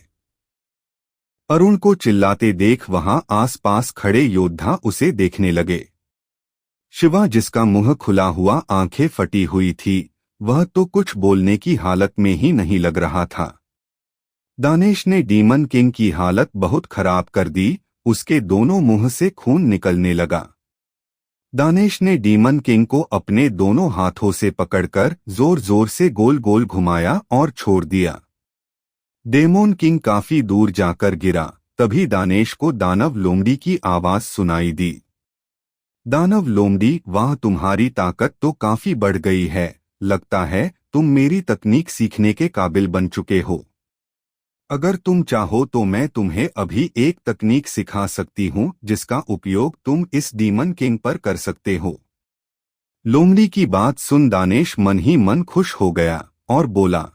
अरुण को चिल्लाते देख वहां आसपास खड़े योद्धा उसे देखने लगे। शिवा, जिसका मुंह खुला हुआ आंखें फटी हुई थी, वह तो कुछ बोलने की हालत में ही नहीं लग रहा था। दानेश ने डीमन किंग की हालत बहुत खराब कर दी। उसके दोनों मुंह से खून निकलने लगा। दानेश ने डीमन किंग को अपने दोनों हाथों से पकड़कर जोर जोर से गोल गोल घुमाया और छोड़ दिया। डेमोन किंग काफी दूर जाकर गिरा। तभी दानेश को दानव लोमड़ी की आवाज सुनाई दी। दानव लोमड़ी, वाह, तुम्हारी ताकत तो काफी बढ़ गई है। लगता है तुम मेरी तकनीक सीखने के काबिल बन चुके हो। अगर तुम चाहो तो मैं तुम्हें अभी एक तकनीक सिखा सकती हूँ जिसका उपयोग तुम इस डीमन किंग पर कर सकते हो। लोमड़ी की बात सुन दानेश मन ही मन खुश हो गया और बोला,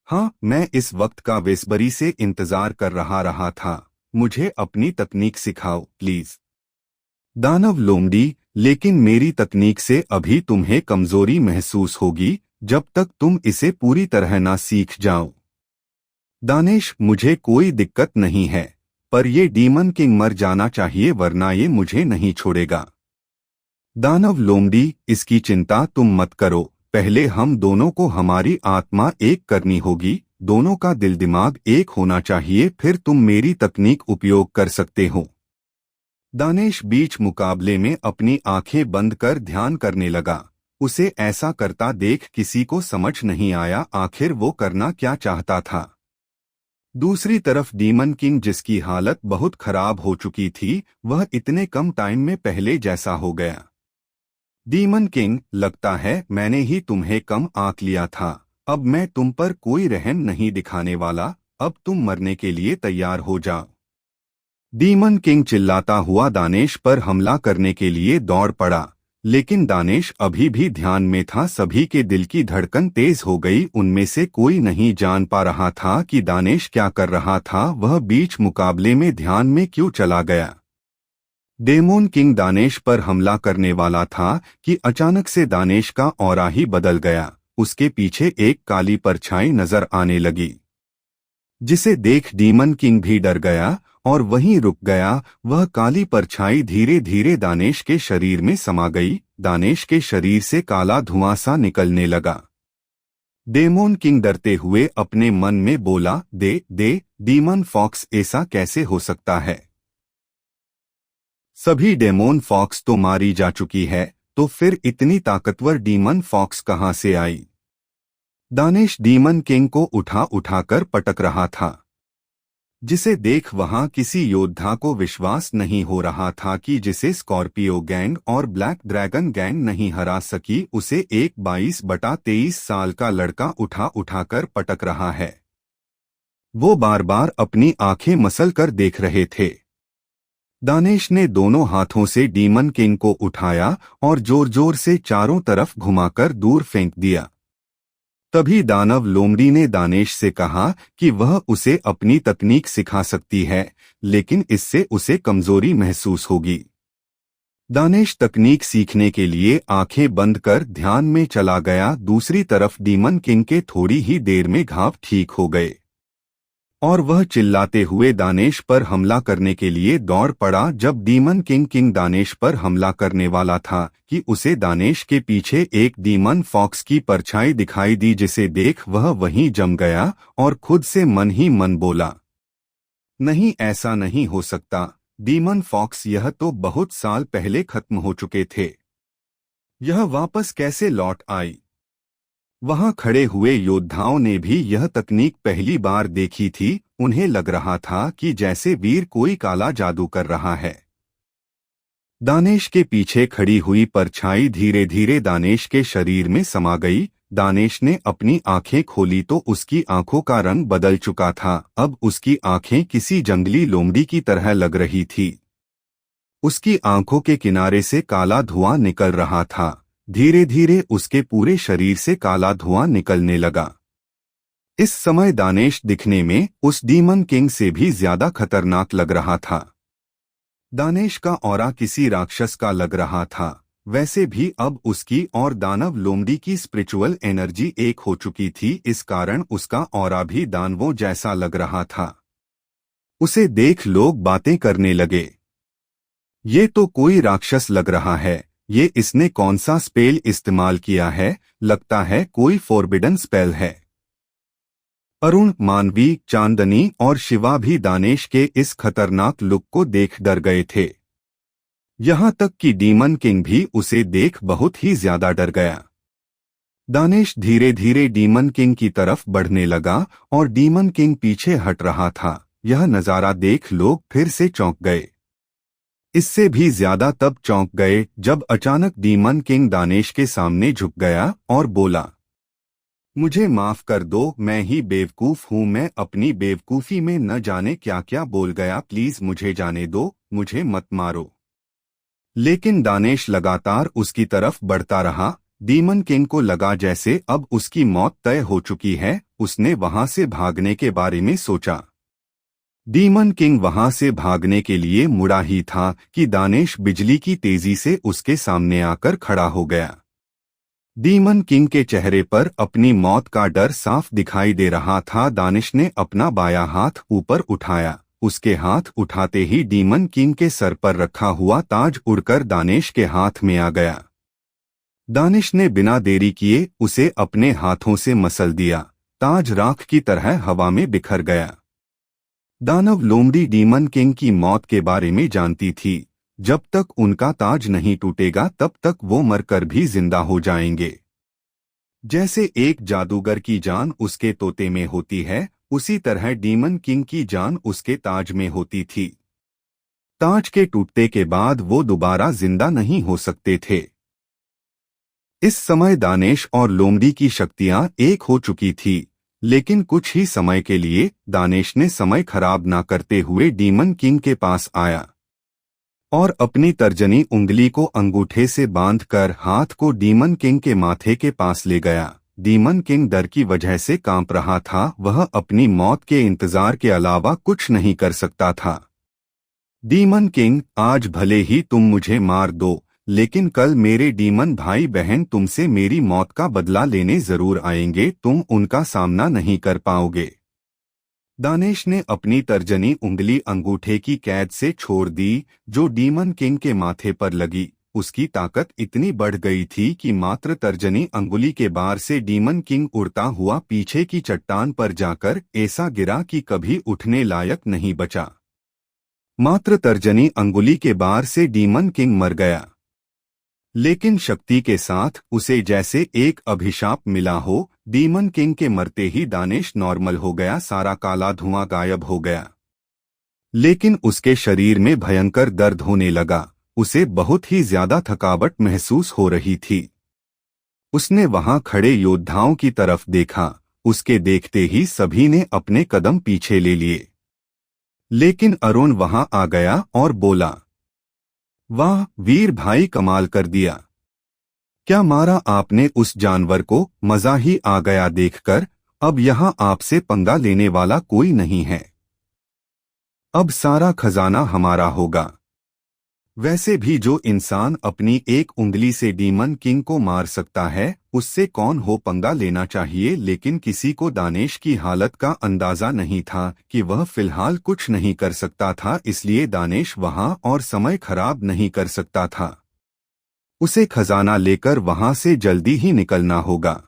हाँ, मैं इस वक्त का बेसब्री से इंतजार कर रहा था। मुझे अपनी तकनीक सिखाओ प्लीज। दानव लोमड़ी, लेकिन मेरी तकनीक से अभी तुम्हें कमजोरी महसूस होगी जब तक तुम इसे पूरी तरह ना सीख जाओ। दानेश, मुझे कोई दिक्कत नहीं है, पर ये डीमन किंग मर जाना चाहिए वरना ये मुझे नहीं छोड़ेगा। दानव लोमड़ी, इसकी चिंता तुम मत करो, पहले हम दोनों को हमारी आत्मा एक करनी होगी, दोनों का दिल दिमाग एक होना चाहिए, फिर तुम मेरी तकनीक उपयोग कर सकते हो। दानेश बीच मुकाबले में अपनी आंखें बंद कर ध्यान करने लगा। उसे ऐसा करता देख किसी को समझ नहीं आया आखिर वो करना क्या चाहता था। दूसरी तरफ डीमन किंग, जिसकी हालत बहुत खराब हो चुकी थी, वह इतने कम टाइम में पहले जैसा हो गया। डीमन किंग, लगता है मैंने ही तुम्हें कम आंक लिया था, अब मैं तुम पर कोई रहम नहीं दिखाने वाला, अब तुम मरने के लिए तैयार हो जाओ। डीमन किंग चिल्लाता हुआ दानेश पर हमला करने के लिए दौड़ पड़ा, लेकिन दानेश अभी भी ध्यान में था। सभी के दिल की धड़कन तेज हो गई, उनमें से कोई नहीं जान पा रहा था कि दानेश क्या कर रहा था, वह बीच मुकाबले में ध्यान में क्यों चला गया। डेमोन किंग दानेश पर हमला करने वाला था कि अचानक से दानेश का ऑरा ही बदल गया। उसके पीछे एक काली परछाई नजर आने लगी, जिसे देख डीमन किंग भी डर गया और वहीं रुक गया। वह काली परछाई धीरे धीरे दानेश के शरीर में समा गई। दानेश के शरीर से काला धुआं सा निकलने लगा। डेमोन किंग डरते हुए अपने मन में बोला, दे डीमन फॉक्स, ऐसा कैसे हो सकता है? सभी डेमोन फॉक्स तो मारी जा चुकी है, तो फिर इतनी ताकतवर डीमन फॉक्स कहां से आई? दानेश डीमन किंग को उठाकर पटक रहा था, जिसे देख वहां किसी योद्धा को विश्वास नहीं हो रहा था कि जिसे स्कॉर्पियो गैंग और ब्लैक ड्रैगन गैंग नहीं हरा सकी, उसे एक 22/23 साल का लड़का उठाकर पटक रहा है। वो बार बार अपनी आंखें मसल कर देख रहे थे। दानेश ने दोनों हाथों से डीमन किंग को उठाया और जोर जोर से चारों तरफ घुमाकर दूर फेंक दिया। तभी दानव लोमड़ी ने दानेश से कहा कि वह उसे अपनी तकनीक सिखा सकती है, लेकिन इससे उसे कमजोरी महसूस होगी। दानेश तकनीक सीखने के लिए आंखें बंद कर ध्यान में चला गया। दूसरी तरफ डीमन किंग के थोड़ी ही देर में घाव ठीक हो गए और वह चिल्लाते हुए दानेश पर हमला करने के लिए दौड़ पड़ा। जब डीमन किंग दानेश पर हमला करने वाला था कि उसे दानेश के पीछे एक डीमन फॉक्स की परछाई दिखाई दी, जिसे देख वह वहीं जम गया और खुद से मन ही मन बोला, नहीं, ऐसा नहीं हो सकता। डीमन फॉक्स, यह तो बहुत साल पहले खत्म हो चुके थे, यह वापस कैसे लौट आई? वहां खड़े हुए योद्धाओं ने भी यह तकनीक पहली बार देखी थी। उन्हें लग रहा था कि जैसे वीर कोई काला जादू कर रहा है। दानेश के पीछे खड़ी हुई परछाई धीरे धीरे दानेश के शरीर में समा गई। दानेश ने अपनी आंखें खोली तो उसकी आंखों का रंग बदल चुका था। अब उसकी आंखें किसी जंगली लोमड़ी की तरह लग रही थी। उसकी आंखों के किनारे से काला धुआं निकल रहा था। धीरे धीरे उसके पूरे शरीर से काला धुआं निकलने लगा। इस समय दानेश दिखने में उस डीमन किंग से भी ज्यादा खतरनाक लग रहा था। दानेश का ऑरा किसी राक्षस का लग रहा था। वैसे भी अब उसकी और दानव लोमड़ी की स्पिरिचुअल एनर्जी एक हो चुकी थी, इस कारण उसका ऑरा भी दानवों जैसा लग रहा था। उसे देख लोग बातें करने लगे, ये तो कोई राक्षस लग रहा है, ये इसने कौन सा स्पेल इस्तेमाल किया है? लगता है कोई फॉरबिडन स्पेल है। अरुण, मानवी, चांदनी और शिवा भी दानेश के इस खतरनाक लुक को देख डर गए थे। यहाँ तक कि डीमन किंग भी उसे देख बहुत ही ज्यादा डर गया। दानेश धीरे धीरे डीमन किंग की तरफ बढ़ने लगा और डीमन किंग पीछे हट रहा था। यह नजारा देख लोग फिर से चौंक गए। इससे भी ज्यादा तब चौंक गए जब अचानक डीमन किंग दानेश के सामने झुक गया और बोला, मुझे माफ कर दो, मैं ही बेवकूफ हूँ, मैं अपनी बेवकूफी में न जाने क्या क्या बोल गया, प्लीज मुझे जाने दो, मुझे मत मारो। लेकिन दानेश लगातार उसकी तरफ बढ़ता रहा। डीमन किंग को लगा जैसे अब उसकी मौत तय हो चुकी है। उसने वहां से भागने के बारे में सोचा। डीमन किंग वहां से भागने के लिए मुड़ा ही था कि दानेश बिजली की तेजी से उसके सामने आकर खड़ा हो गया। डीमन किंग के चेहरे पर अपनी मौत का डर साफ दिखाई दे रहा था। दानेश ने अपना बायां हाथ ऊपर उठाया उसके हाथ उठाते ही डीमन किंग के सर पर रखा हुआ ताज उड़कर दानिश के हाथ में आ गया। दानिश ने बिना देरी किए उसे अपने हाथों से मसल दिया। ताज राख की तरह हवा में बिखर गया। दानव लोमड़ी डीमन किंग की मौत के बारे में जानती थी। जब तक उनका ताज नहीं टूटेगा तब तक वो मरकर भी जिंदा हो जाएंगे। जैसे एक जादूगर की जान उसके तोते में होती है, उसी तरह डीमन किंग की जान उसके ताज में होती थी। ताज के टूटने के बाद वो दोबारा जिंदा नहीं हो सकते थे। इस समय दानिश और लोमड़ी की शक्तियां एक हो चुकी थी, लेकिन कुछ ही समय के लिए दानिश ने समय खराब ना करते हुए डीमन किंग के पास आया और अपनी तर्जनी उंगली को अंगूठे से बांधकर हाथ को डीमन किंग के माथे के पास ले गया। डीमन किंग डर की वजह से कांप रहा था। वह अपनी मौत के इंतजार के अलावा कुछ नहीं कर सकता था। डीमन किंग, आज भले ही तुम मुझे मार दो, लेकिन कल मेरे डीमन भाई बहन तुमसे मेरी मौत का बदला लेने जरूर आएंगे। तुम उनका सामना नहीं कर पाओगे। दानिश ने अपनी तर्जनी उंगली अंगूठे की कैद से छोड़ दी जो डीमन किंग के माथे पर लगी। उसकी ताकत इतनी बढ़ गई थी कि मात्र तर्जनी अंगुली के बार से डीमन किंग उड़ता हुआ पीछे की चट्टान पर जाकर ऐसा गिरा कि कभी उठने लायक नहीं बचा। मात्र तर्जनी अंगुली के बार से डीमन किंग मर गया, लेकिन शक्ति के साथ उसे जैसे एक अभिशाप मिला हो। डीमन किंग के मरते ही दानिश नॉर्मल हो गया। सारा काला धुआं गायब हो गया, लेकिन उसके शरीर में भयंकर दर्द होने लगा। उसे बहुत ही ज्यादा थकावट महसूस हो रही थी। उसने वहां खड़े योद्धाओं की तरफ देखा। उसके देखते ही सभी ने अपने कदम पीछे ले लिए, लेकिन अरुण वहां आ गया और बोला, वाह वीर भाई, कमाल कर दिया। क्या मारा आपने उस जानवर को? मजा ही आ गया देखकर। अब यहाँ आपसे पंगा लेने वाला कोई नहीं है। अब सारा खजाना हमारा होगा। वैसे भी जो इंसान अपनी एक उंगली से डीमन किंग को मार सकता है, उससे कौन हो पंगा लेना चाहिए। लेकिन किसी को दानिश की हालत का अंदाजा नहीं था कि वह फिलहाल कुछ नहीं कर सकता था, इसलिए दानिश वहां और समय खराब नहीं कर सकता था। उसे खजाना लेकर वहां से जल्दी ही निकलना होगा।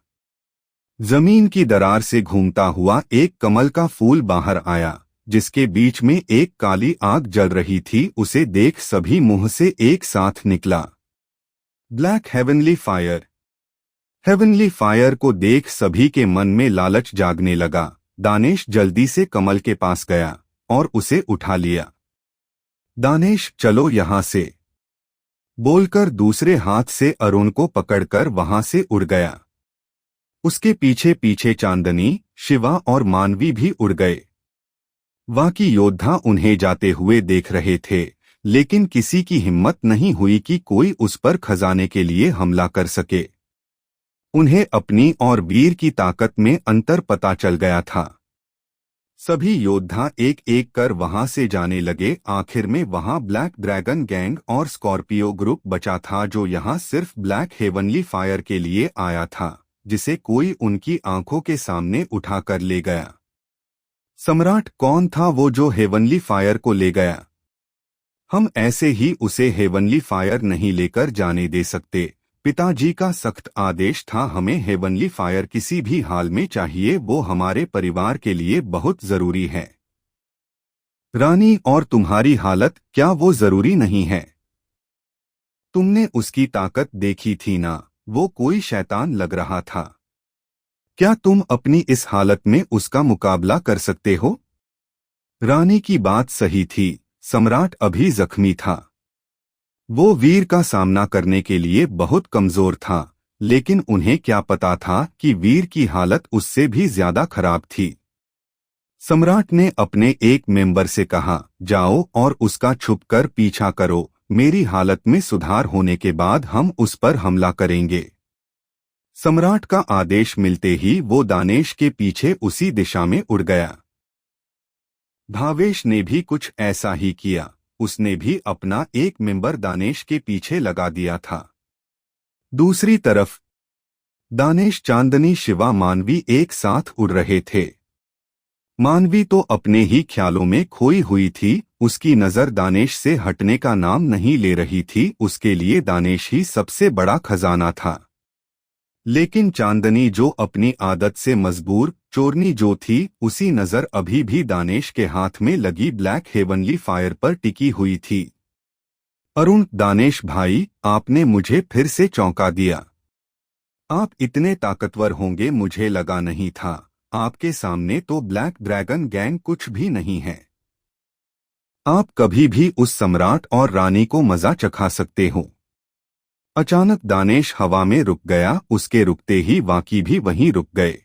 जमीन की दरार से घूमता हुआ एक कमल का फूल बाहर आया, जिसके बीच में एक काली आग जल रही थी। उसे देख सभी मुंह से एक साथ निकला, black heavenly fire. Heavenly fire को देख सभी के मन में लालच जागने लगा। दानिश जल्दी से कमल के पास गया और उसे उठा लिया। दानिश, चलो यहां से, बोलकर दूसरे हाथ से अरुण को पकड़कर वहां से उड़ गया। उसके पीछे पीछे चांदनी, शिवा और मानवी भी उड़ गए। बाकी योद्धा उन्हें जाते हुए देख रहे थे, लेकिन किसी की हिम्मत नहीं हुई कि कोई उस पर खजाने के लिए हमला कर सके। उन्हें अपनी और वीर की ताकत में अंतर पता चल गया था। सभी योद्धा एक एक कर वहां से जाने लगे। आखिर में वहां ब्लैक ड्रैगन गैंग और स्कॉर्पियो ग्रुप बचा था, जो यहां सिर्फ ब्लैक हेवनली फायर के लिए आया था, जिसे कोई उनकी आंखों के सामने उठाकर ले गया। सम्राट कौन था वो जो हेवनली फायर को ले गया? हम ऐसे ही उसे हेवनली फायर नहीं लेकर जाने दे सकते। पिताजी का सख्त आदेश था, हमें हेवनली फायर किसी भी हाल में चाहिए। वो हमारे परिवार के लिए बहुत जरूरी है। रानी, और तुम्हारी हालत, क्या वो जरूरी नहीं है? तुमने उसकी ताकत देखी थी ना, वो कोई शैतान लग रहा था। क्या तुम अपनी इस हालत में उसका मुकाबला कर सकते हो? रानी की बात सही थी। सम्राट अभी जख्मी था। वो वीर का सामना करने के लिए बहुत कमजोर था, लेकिन उन्हें क्या पता था कि वीर की हालत उससे भी ज्यादा खराब थी। सम्राट ने अपने एक मेंबर से कहा, जाओ और उसका छुपकर पीछा करो। मेरी हालत में सुधार होने के बाद हम उस पर हमला करेंगे। सम्राट का आदेश मिलते ही वो दानिश के पीछे उसी दिशा में उड़ गया। भावेश ने भी कुछ ऐसा ही किया। उसने भी अपना एक मेंबर दानिश के पीछे लगा दिया था। दूसरी तरफ दानिश, चांदनी, शिवा, मानवी एक साथ उड़ रहे थे। मानवी तो अपने ही ख्यालों में खोई हुई थी। उसकी नजर दानेश से हटने का नाम नहीं ले रही थी। उसके लिए दानेश ही सबसे बड़ा खजाना था। लेकिन चांदनी, जो अपनी आदत से मजबूर चोरनी जो थी, उसी नजर अभी भी दानेश के हाथ में लगी ब्लैक हेवनली फायर पर टिकी हुई थी। अरुण, दानेश भाई, आपने मुझे फिर से चौंका दिया। आप इतने ताकतवर होंगे मुझे लगा नहीं था। आपके सामने तो ब्लैक ड्रैगन गैंग कुछ भी नहीं है। आप कभी भी उस सम्राट और रानी को मजा चखा सकते हो। अचानक दानेश हवा में रुक गया। उसके रुकते ही बाकी भी वहीं रुक गए।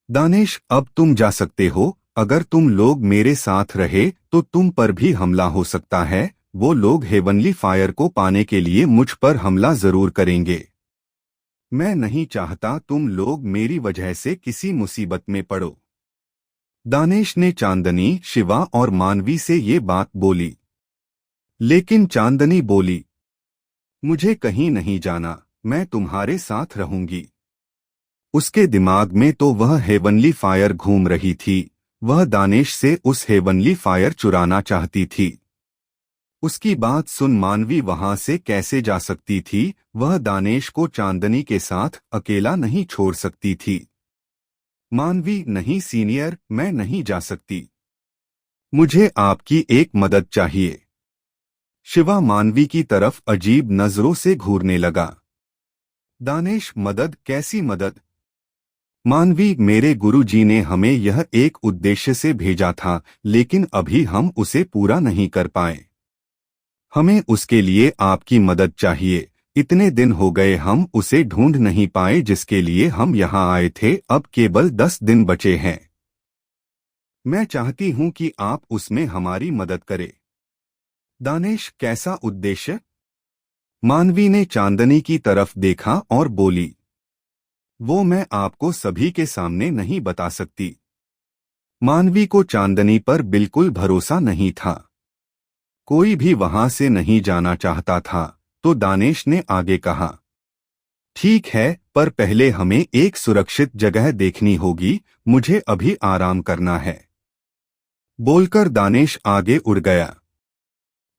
दानेश, अब तुम जा सकते हो। अगर तुम लोग मेरे साथ रहे तो तुम पर भी हमला हो सकता है। वो लोग हेवनली फायर को पाने के लिए मुझ पर हमला जरूर करेंगे। मैं नहीं चाहता तुम लोग मेरी वजह से किसी मुसीबत में पड़ो। दानेश ने चांदनी, शिवा और मानवी से ये बात बोली। लेकिन चांदनी बोली, मुझे कहीं नहीं जाना, मैं तुम्हारे साथ रहूंगी। उसके दिमाग में तो वह हेवनली फायर घूम रही थी। वह दानेश से उस हेवनली फायर चुराना चाहती थी। उसकी बात सुन मानवी वहां से कैसे जा सकती थी। वह दानेश को चांदनी के साथ अकेला नहीं छोड़ सकती थी। मानवी, नहीं सीनियर, मैं नहीं जा सकती। मुझे आपकी एक मदद चाहिए। शिवा मानवी की तरफ अजीब नजरों से घूरने लगा। दानेश, मदद? कैसी मदद? मानवी, मेरे गुरुजी ने हमें यह एक उद्देश्य से भेजा था, लेकिन अभी हम उसे पूरा नहीं कर पाए। हमें उसके लिए आपकी मदद चाहिए। इतने दिन हो गए हम उसे ढूंढ नहीं पाए जिसके लिए हम यहाँ आए थे। अब केवल 10 दिन बचे हैं। मैं चाहती हूँ कि आप उसमें हमारी मदद करें। दानेश, कैसा उद्देश्य? मानवी ने चांदनी की तरफ देखा और बोली, वो मैं आपको सभी के सामने नहीं बता सकती। मानवी को चांदनी पर बिल्कुल भरोसा नहीं था। कोई भी वहां से नहीं जाना चाहता था। तो दानेश ने आगे कहा, ठीक है, पर पहले हमें एक सुरक्षित जगह देखनी होगी। मुझे अभी आराम करना है। बोलकर दानेश आगे उड़ गया।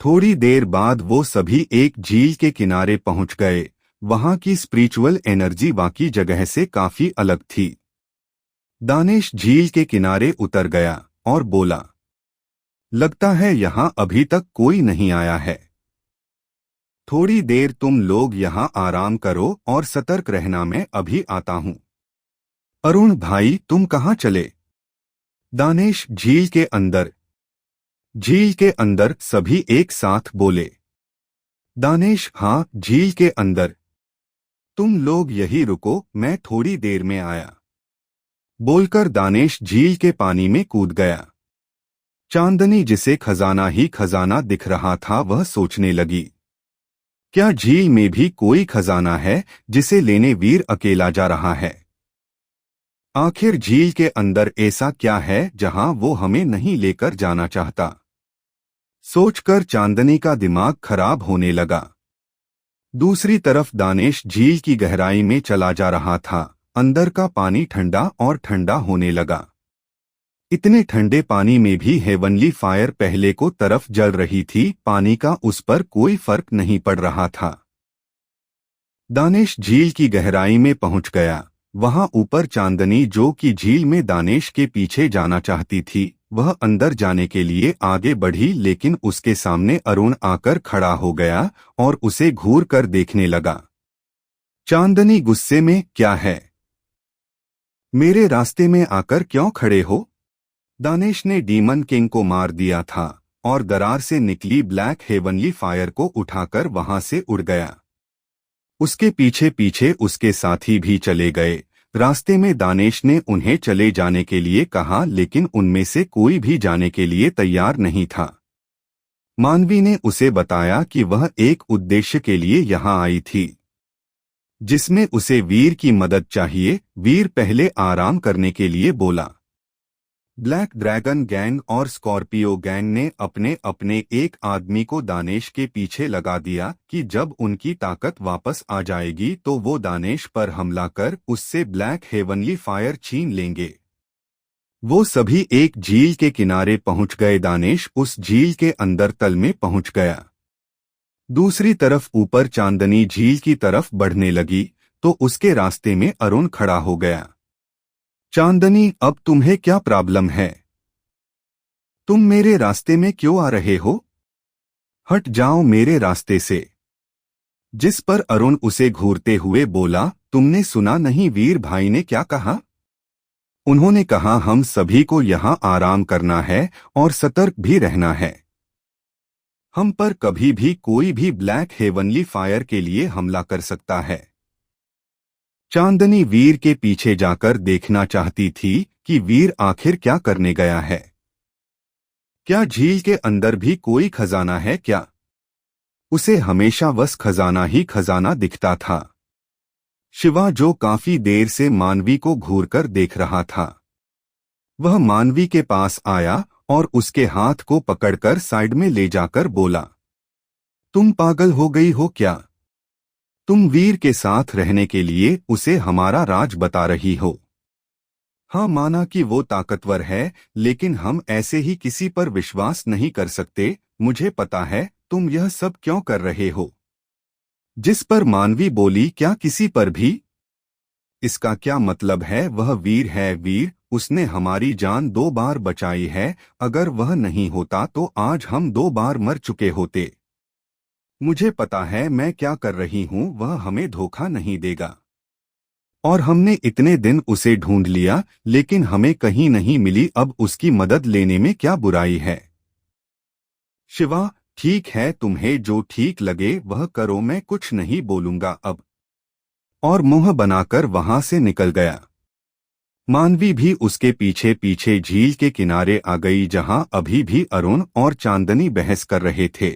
थोड़ी देर बाद वो सभी एक झील के किनारे पहुंच गए। वहां की स्पिरिचुअल एनर्जी बाकी जगह से काफी अलग थी। दानेश झील के किनारे उतर गया और बोला, लगता है यहाँ अभी तक कोई नहीं आया है। थोड़ी देर तुम लोग यहाँ आराम करो और सतर्क रहना, मैं अभी आता हूँ। अरुण भाई, तुम कहाँ चले? दानेश, झील के अंदर। झील के अंदर, सभी एक साथ बोले। दानेश, हाँ, झील के अंदर। तुम लोग यही रुको, मैं थोड़ी देर में आया। बोलकर दानेश झील के पानी में कूद गया। चांदनी, जिसे खजाना ही खजाना दिख रहा था, वह सोचने लगी, क्या झील में भी कोई खजाना है जिसे लेने वीर अकेला जा रहा है? आखिर झील के अंदर ऐसा क्या है जहां वो हमें नहीं लेकर जाना चाहता? सोचकर चांदनी का दिमाग खराब होने लगा। दूसरी तरफ दानेश झील की गहराई में चला जा रहा था। अंदर का पानी ठंडा और ठंडा होने लगा। इतने ठंडे पानी में भी हेवनली फायर पहले को तरफ जल रही थी। पानी का उस पर कोई फर्क नहीं पड़ रहा था। दानेश झील की गहराई में पहुंच गया। वहां ऊपर चांदनी, जो कि झील में दानेश के पीछे जाना चाहती थी, वह अंदर जाने के लिए आगे बढ़ी, लेकिन उसके सामने अरुण आकर खड़ा हो गया और उसे घूर कर देखने लगा। चांदनी गुस्से में, क्या है? मेरे रास्ते में आकर क्यों खड़े हो? दानेश ने डीमन किंग को मार दिया था और दरार से निकली ब्लैक हेवनली फायर को उठाकर वहां से उड़ गया। उसके पीछे पीछे उसके साथी भी चले गए। रास्ते में दानेश ने उन्हें चले जाने के लिए कहा, लेकिन उनमें से कोई भी जाने के लिए तैयार नहीं था। मानवी ने उसे बताया कि वह एक उद्देश्य के लिए यहाँ आई थी, जिसमें उसे वीर की मदद चाहिए। वीर पहले आराम करने के लिए बोला। ब्लैक ड्रैगन गैंग और स्कॉर्पियो गैंग ने अपने अपने एक आदमी को दानेश के पीछे लगा दिया कि जब उनकी ताकत वापस आ जाएगी तो वो दानेश पर हमला कर उससे ब्लैक हेवनली फायर छीन लेंगे। वो सभी एक झील के किनारे पहुंच गए। दानेश उस झील के अंदर तल में पहुंच गया। दूसरी तरफ ऊपर चांदनी झील की तरफ बढ़ने लगी तो उसके रास्ते में अरुण खड़ा हो गया। चांदनी, अब तुम्हें क्या प्रॉब्लम है? तुम मेरे रास्ते में क्यों आ रहे हो? हट जाओ मेरे रास्ते से। जिस पर अरुण उसे घूरते हुए बोला, तुमने सुना नहीं वीर भाई ने क्या कहा? उन्होंने कहा हम सभी को यहाँ आराम करना है और सतर्क भी रहना है। हम पर कभी भी कोई भी ब्लैक हेवनली फायर के लिए हमला कर सकता है। चांदनी वीर के पीछे जाकर देखना चाहती थी कि वीर आखिर क्या करने गया है। क्या झील के अंदर भी कोई खजाना है क्या? उसे हमेशा बस खजाना ही खजाना दिखता था। शिवा, जो काफी देर से मानवी को घूरकर देख रहा था, वह मानवी के पास आया और उसके हाथ को पकड़कर साइड में ले जाकर बोला, तुम पागल हो गई हो क्या? तुम वीर के साथ रहने के लिए उसे हमारा राज बता रही हो। हाँ, माना कि वो ताकतवर है, लेकिन हम ऐसे ही किसी पर विश्वास नहीं कर सकते। मुझे पता है तुम यह सब क्यों कर रहे हो। जिस पर मानवी बोली, क्या किसी पर भी? इसका क्या मतलब है? वह वीर है। वीर, उसने हमारी जान 2 बार बचाई है। अगर वह नहीं होता तो आज हम 2 बार मर चुके होते। मुझे पता है मैं क्या कर रही हूँ। वह हमें धोखा नहीं देगा। और हमने इतने दिन उसे ढूंढ लिया, लेकिन हमें कहीं नहीं मिली। अब उसकी मदद लेने में क्या बुराई है? शिवा, ठीक है, तुम्हें जो ठीक लगे वह करो, मैं कुछ नहीं बोलूंगा अब। और मुंह बनाकर वहां से निकल गया। मानवी भी उसके पीछे पीछे झील के किनारे आ गई, जहां अभी भी अरुण और चांदनी बहस कर रहे थे।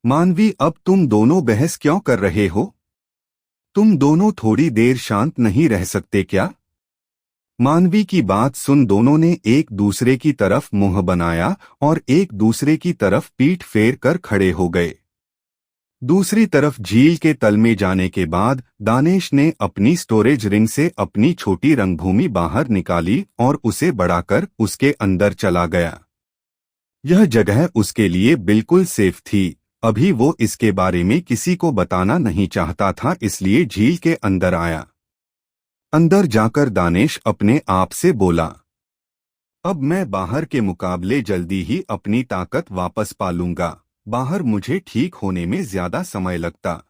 मानवी, अब तुम दोनों बहस क्यों कर रहे हो? तुम दोनों थोड़ी देर शांत नहीं रह सकते क्या? मानवी की बात सुन दोनों ने एक दूसरे की तरफ मुंह बनाया और एक दूसरे की तरफ पीठ फेर कर खड़े हो गए। दूसरी तरफ झील के तल में जाने के बाद दानेश ने अपनी स्टोरेज रिंग से अपनी छोटी रंगभूमि बाहर निकाली और उसे बढ़ाकर उसके अंदर चला गया। यह जगह उसके लिए बिल्कुल सेफ थी। अभी वो इसके बारे में किसी को बताना नहीं चाहता था, इसलिए झील के अंदर आया। अंदर जाकर दानेश अपने आप से बोला, अब मैं बाहर के मुकाबले जल्दी ही अपनी ताकत वापस पा लूंगा। बाहर मुझे ठीक होने में ज्यादा समय लगता,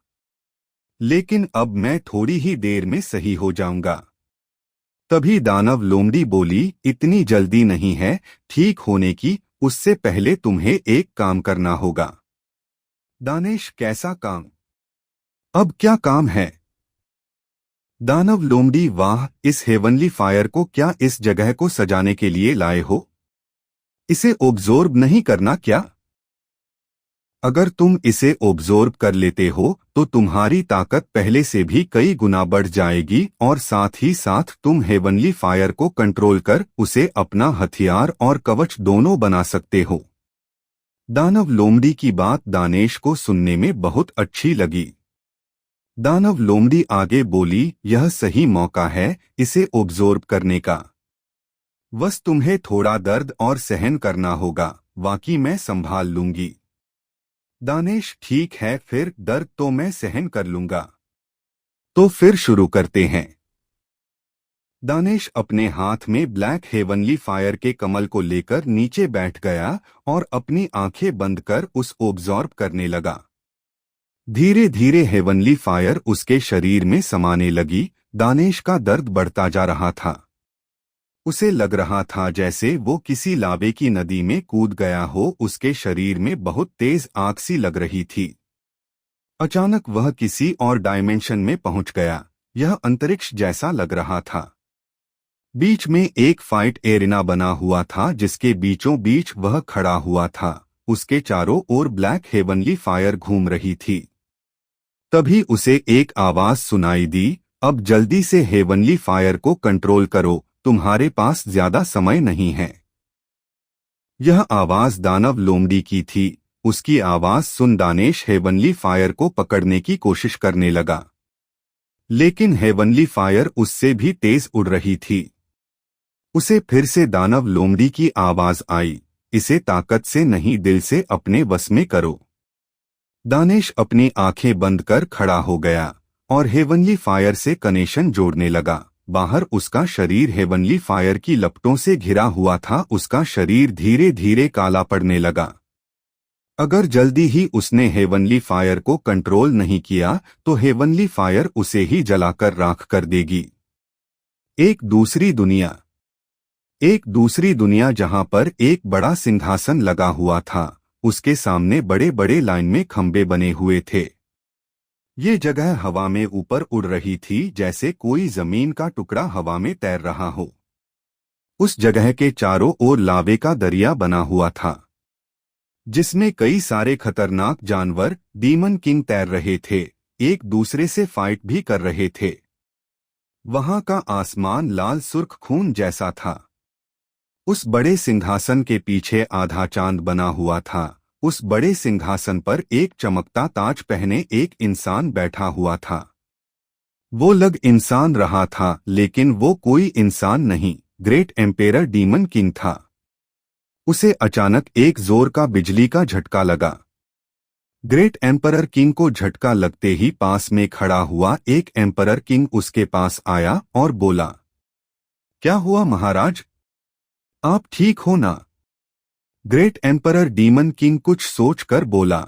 लेकिन अब मैं थोड़ी ही देर में सही हो जाऊंगा। तभी दानव लोमड़ी बोली, इतनी जल्दी नहीं है ठीक होने की, उससे पहले तुम्हें एक काम करना होगा। दानेश, कैसा काम? अब क्या काम है? दानव लोमड़ी, वाह, इस हेवनली फायर को क्या इस जगह को सजाने के लिए लाए हो? इसे ऑब्जॉर्ब नहीं करना क्या? अगर तुम इसे ऑब्जॉर्ब कर लेते हो तो तुम्हारी ताकत पहले से भी कई गुना बढ़ जाएगी और साथ ही साथ तुम हेवनली फायर को कंट्रोल कर उसे अपना हथियार और कवच दोनों बना सकते हो। दानव लोमड़ी की बात दानेश को सुनने में बहुत अच्छी लगी। दानव लोमड़ी आगे बोली, यह सही मौका है इसे ऑब्जॉर्ब करने का। बस तुम्हें थोड़ा दर्द और सहन करना होगा, बाकी मैं संभाल लूंगी। दानेश, ठीक है, फिर दर्द तो मैं सहन कर लूंगा। तो फिर शुरू करते हैं। दानेश अपने हाथ में ब्लैक हेवनली फायर के कमल को लेकर नीचे बैठ गया और अपनी आंखें बंद कर उस ऑब्जॉर्ब करने लगा। धीरे धीरे हेवनली फायर उसके शरीर में समाने लगी। दानेश का दर्द बढ़ता जा रहा था। उसे लग रहा था जैसे वो किसी लावे की नदी में कूद गया हो। उसके शरीर में बहुत तेज आग सी लग रही थी। अचानक वह किसी और डायमेंशन में पहुंच गया। यह अंतरिक्ष जैसा लग रहा था। बीच में एक फाइट एरिना बना हुआ था, जिसके बीचों बीच वह खड़ा हुआ था। उसके चारों ओर ब्लैक हेवनली फायर घूम रही थी। तभी उसे एक आवाज सुनाई दी, अब जल्दी से हेवनली फायर को कंट्रोल करो, तुम्हारे पास ज्यादा समय नहीं है। यह आवाज दानव लोमड़ी की थी। उसकी आवाज सुन दानेश हेवनली फायर को पकड़ने की कोशिश करने लगा, लेकिन हेवनली फायर उससे भी तेज उड़ रही थी। उसे फिर से दानव लोमड़ी की आवाज आई, इसे ताकत से नहीं दिल से अपने वश में करो। दानेश अपनी आंखें बंद कर खड़ा हो गया और हेवनली फायर से कनेक्शन जोड़ने लगा। बाहर उसका शरीर हेवनली फायर की लपटों से घिरा हुआ था। उसका शरीर धीरे धीरे काला पड़ने लगा। अगर जल्दी ही उसने हेवनली फायर को कंट्रोल नहीं किया तो हेवनली फायर उसे ही जलाकर राख कर देगी। एक दूसरी दुनिया। एक दूसरी दुनिया जहां पर एक बड़ा सिंहासन लगा हुआ था। उसके सामने बड़े बड़े लाइन में खंबे बने हुए थे। ये जगह हवा में ऊपर उड़ रही थी, जैसे कोई जमीन का टुकड़ा हवा में तैर रहा हो। उस जगह के चारों ओर लावे का दरिया बना हुआ था, जिसमें कई सारे खतरनाक जानवर डीमन किंग तैर रहे थे, एक दूसरे से फाइट भी कर रहे थे। वहां का आसमान लाल सुर्ख खून जैसा था। उस बड़े सिंहासन के पीछे आधा चांद बना हुआ था। उस बड़े सिंहासन पर एक चमकता ताज पहने एक इंसान बैठा हुआ था। वो लग इंसान रहा था, लेकिन वो कोई इंसान नहीं, ग्रेट एम्पेरर डीमन किंग था। उसे अचानक एक जोर का बिजली का झटका लगा। ग्रेट एम्परर किंग को झटका लगते ही पास में खड़ा हुआ एक एम्परर किंग उसके पास आया और बोला, क्या हुआ महाराज, आप ठीक हो ना? ग्रेट एम्परर डीमन किंग कुछ सोचकर बोला,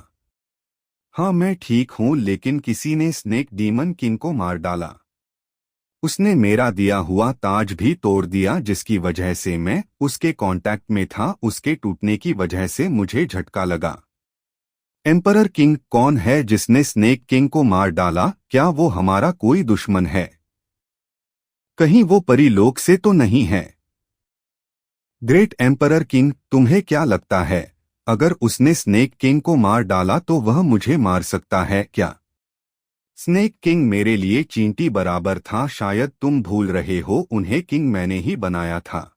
हाँ मैं ठीक हूं, लेकिन किसी ने स्नेक डीमन किंग को मार डाला। उसने मेरा दिया हुआ ताज भी तोड़ दिया, जिसकी वजह से मैं उसके कांटेक्ट में था। उसके टूटने की वजह से मुझे झटका लगा। एम्परर किंग, कौन है जिसने स्नेक किंग को मार डाला? क्या वो हमारा कोई दुश्मन है? कहीं वो परीलोक से तो नहीं है? ग्रेट एम्परर किंग, तुम्हें क्या लगता है, अगर उसने स्नेक किंग को मार डाला तो वह मुझे मार सकता है क्या? स्नेक किंग मेरे लिए चींटी बराबर था, शायद तुम भूल रहे हो, उन्हें किंग मैंने ही बनाया था।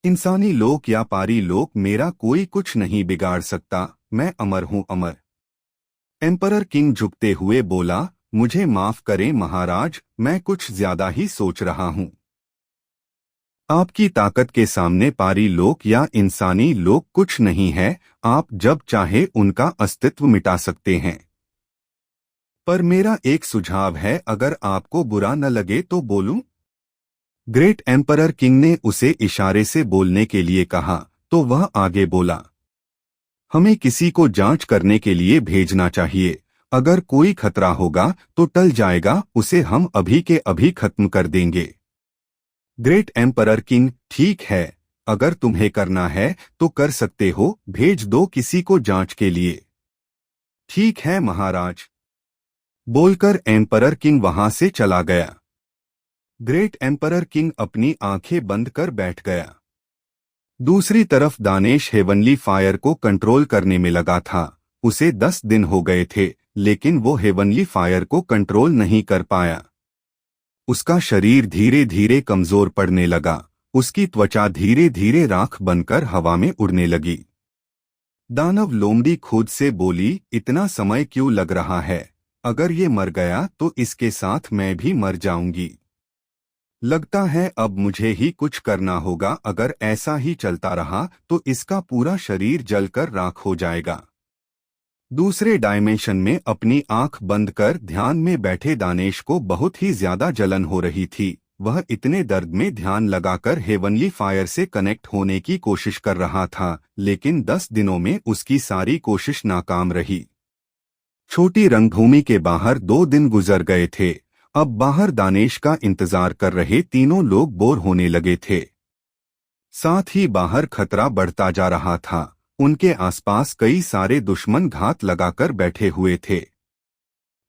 इंसानी लोक या पारी लोक मेरा कोई कुछ नहीं बिगाड़ सकता, मैं अमर हूं, अमर। एम्परर किंग झुकते हुए बोला, मुझे माफ करें महाराज, मैं कुछ ज्यादा ही सोच रहा हूं। आपकी ताकत के सामने पारी लोक या इंसानी लोक कुछ नहीं है। आप जब चाहे उनका अस्तित्व मिटा सकते हैं। पर मेरा एक सुझाव है, अगर आपको बुरा न लगे तो बोलूं? ग्रेट एम्परर किंग ने उसे इशारे से बोलने के लिए कहा, तो वह आगे बोला, हमें किसी को जांच करने के लिए भेजना चाहिए। अगर कोई खतरा होगा तो टल जाएगा, उसे हम अभी के अभी खत्म कर देंगे। ग्रेट एम्परर किंग, ठीक है, अगर तुम्हें करना है तो कर सकते हो, भेज दो किसी को जांच के लिए। ठीक है महाराज, बोलकर एम्परर किंग वहां से चला गया। ग्रेट एम्परर किंग अपनी आंखें बंद कर बैठ गया। दूसरी तरफ दानेश हेवनली फायर को कंट्रोल करने में लगा था। उसे 10 दिन हो गए थे, लेकिन वो हेवनली फायर को कंट्रोल नहीं कर पाया। उसका शरीर धीरे धीरे कमजोर पड़ने लगा। उसकी त्वचा धीरे धीरे राख बनकर हवा में उड़ने लगी। दानव लोमड़ी खुद से बोली, इतना समय क्यों लग रहा है? अगर ये मर गया तो इसके साथ मैं भी मर जाऊंगी। लगता है अब मुझे ही कुछ करना होगा। अगर ऐसा ही चलता रहा तो इसका पूरा शरीर जलकर राख हो जाएगा। दूसरे डायमेंशन में अपनी आंख बंद कर ध्यान में बैठे दानेश को बहुत ही ज्यादा जलन हो रही थी। वह इतने दर्द में ध्यान लगाकर हेवनली फायर से कनेक्ट होने की कोशिश कर रहा था, लेकिन 10 दिनों में उसकी सारी कोशिश नाकाम रही। छोटी रंगभूमि के बाहर 2 दिन गुजर गए थे। अब बाहर दानेश का इंतजार कर रहे तीनों लोग बोर होने लगे थे। साथ ही बाहर खतरा बढ़ता जा रहा था। उनके आसपास कई सारे दुश्मन घात लगाकर बैठे हुए थे,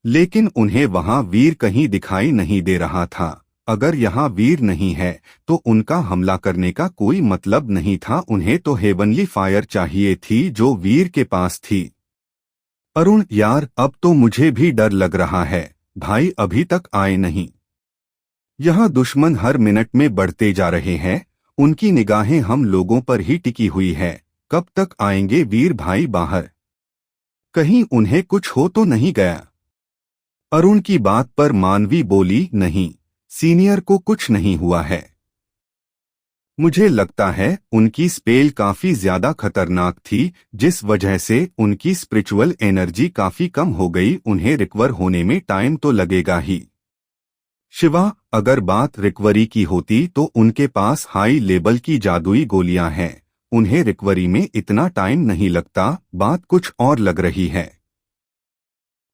लेकिन उन्हें वहां वीर कहीं दिखाई नहीं दे रहा था। अगर यहाँ वीर नहीं है तो उनका हमला करने का कोई मतलब नहीं था। उन्हें तो हेवनली फायर चाहिए थी जो वीर के पास थी। अरुण यार, अब तो मुझे भी डर लग रहा है। भाई अभी तक आए नहीं। यहाँ दुश्मन हर मिनट में बढ़ते जा रहे हैं। उनकी निगाहें हम लोगों पर ही टिकी हुई है। कब तक आएंगे वीर भाई बाहर? कहीं उन्हें कुछ हो तो नहीं गया? अरुण की बात पर मानवी बोली, नहीं, सीनियर को कुछ नहीं हुआ है। मुझे लगता है उनकी स्पेल काफी ज्यादा खतरनाक थी, जिस वजह से उनकी स्पिरिचुअल एनर्जी काफी कम हो गई। उन्हें रिकवर होने में टाइम तो लगेगा ही। शिवा, अगर बात रिकवरी की होती तो उनके पास हाई लेवल की जादुई गोलियां हैं। उन्हें रिकवरी में इतना टाइम नहीं लगता। बात कुछ और लग रही है।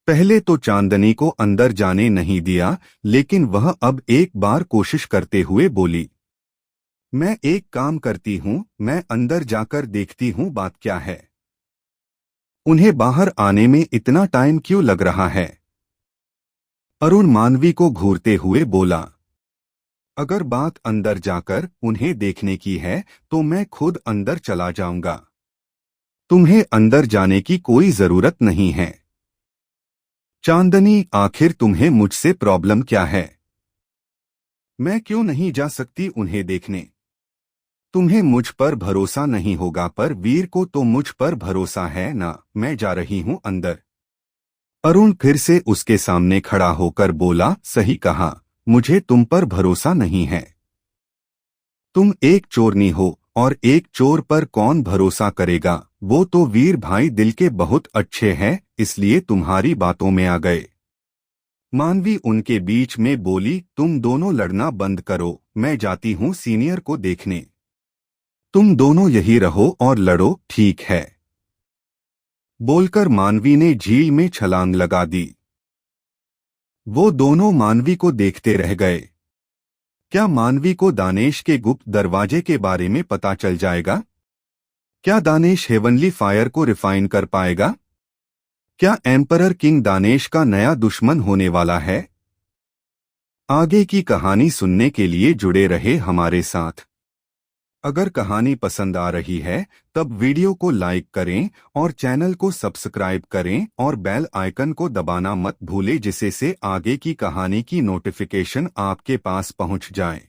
पहले तो चांदनी को अंदर जाने नहीं दिया, लेकिन वह अब एक बार कोशिश करते हुए बोली, मैं एक काम करती हूँ, मैं अंदर जाकर देखती हूँ बात क्या है। उन्हें बाहर आने में इतना टाइम क्यों लग रहा है? अरुण मानवी को घूरते हुए बोला, अगर बात अंदर जाकर उन्हें देखने की है तो मैं खुद अंदर चला जाऊंगा। तुम्हें अंदर जाने की कोई जरूरत नहीं है। चांदनी, आखिर तुम्हें मुझसे प्रॉब्लम क्या है? मैं क्यों नहीं जा सकती उन्हें देखने? तुम्हें मुझ पर भरोसा नहीं होगा, पर वीर को तो मुझ पर भरोसा है ना। मैं जा रही हूं अंदर। अरुण फिर से उसके सामने खड़ा होकर बोला, सही कहा, मुझे तुम पर भरोसा नहीं है। तुम एक चोरनी हो और एक चोर पर कौन भरोसा करेगा? वो तो वीर भाई दिल के बहुत अच्छे हैं, इसलिए तुम्हारी बातों में आ गए। मानवी उनके बीच में बोली, तुम दोनों लड़ना बंद करो, मैं जाती हूँ सीनियर को देखने। तुम दोनों यही रहो और लड़ो, ठीक है? बोलकर मानवी ने झील में छलांग लगा दी। वो दोनों मानवी को देखते रह गए। क्या मानवी को दानेश के गुप्त दरवाजे के बारे में पता चल जाएगा? क्या दानेश हेवनली फायर को रिफाइन कर पाएगा? क्या एम्परर किंग दानेश का नया दुश्मन होने वाला है? आगे की कहानी सुनने के लिए जुड़े रहे हमारे साथ। अगर कहानी पसंद आ रही है तब वीडियो को लाइक करें और चैनल को सब्सक्राइब करें और बेल आइकन को दबाना मत भूलें, जिससे आगे की कहानी की नोटिफिकेशन आपके पास पहुंच जाए।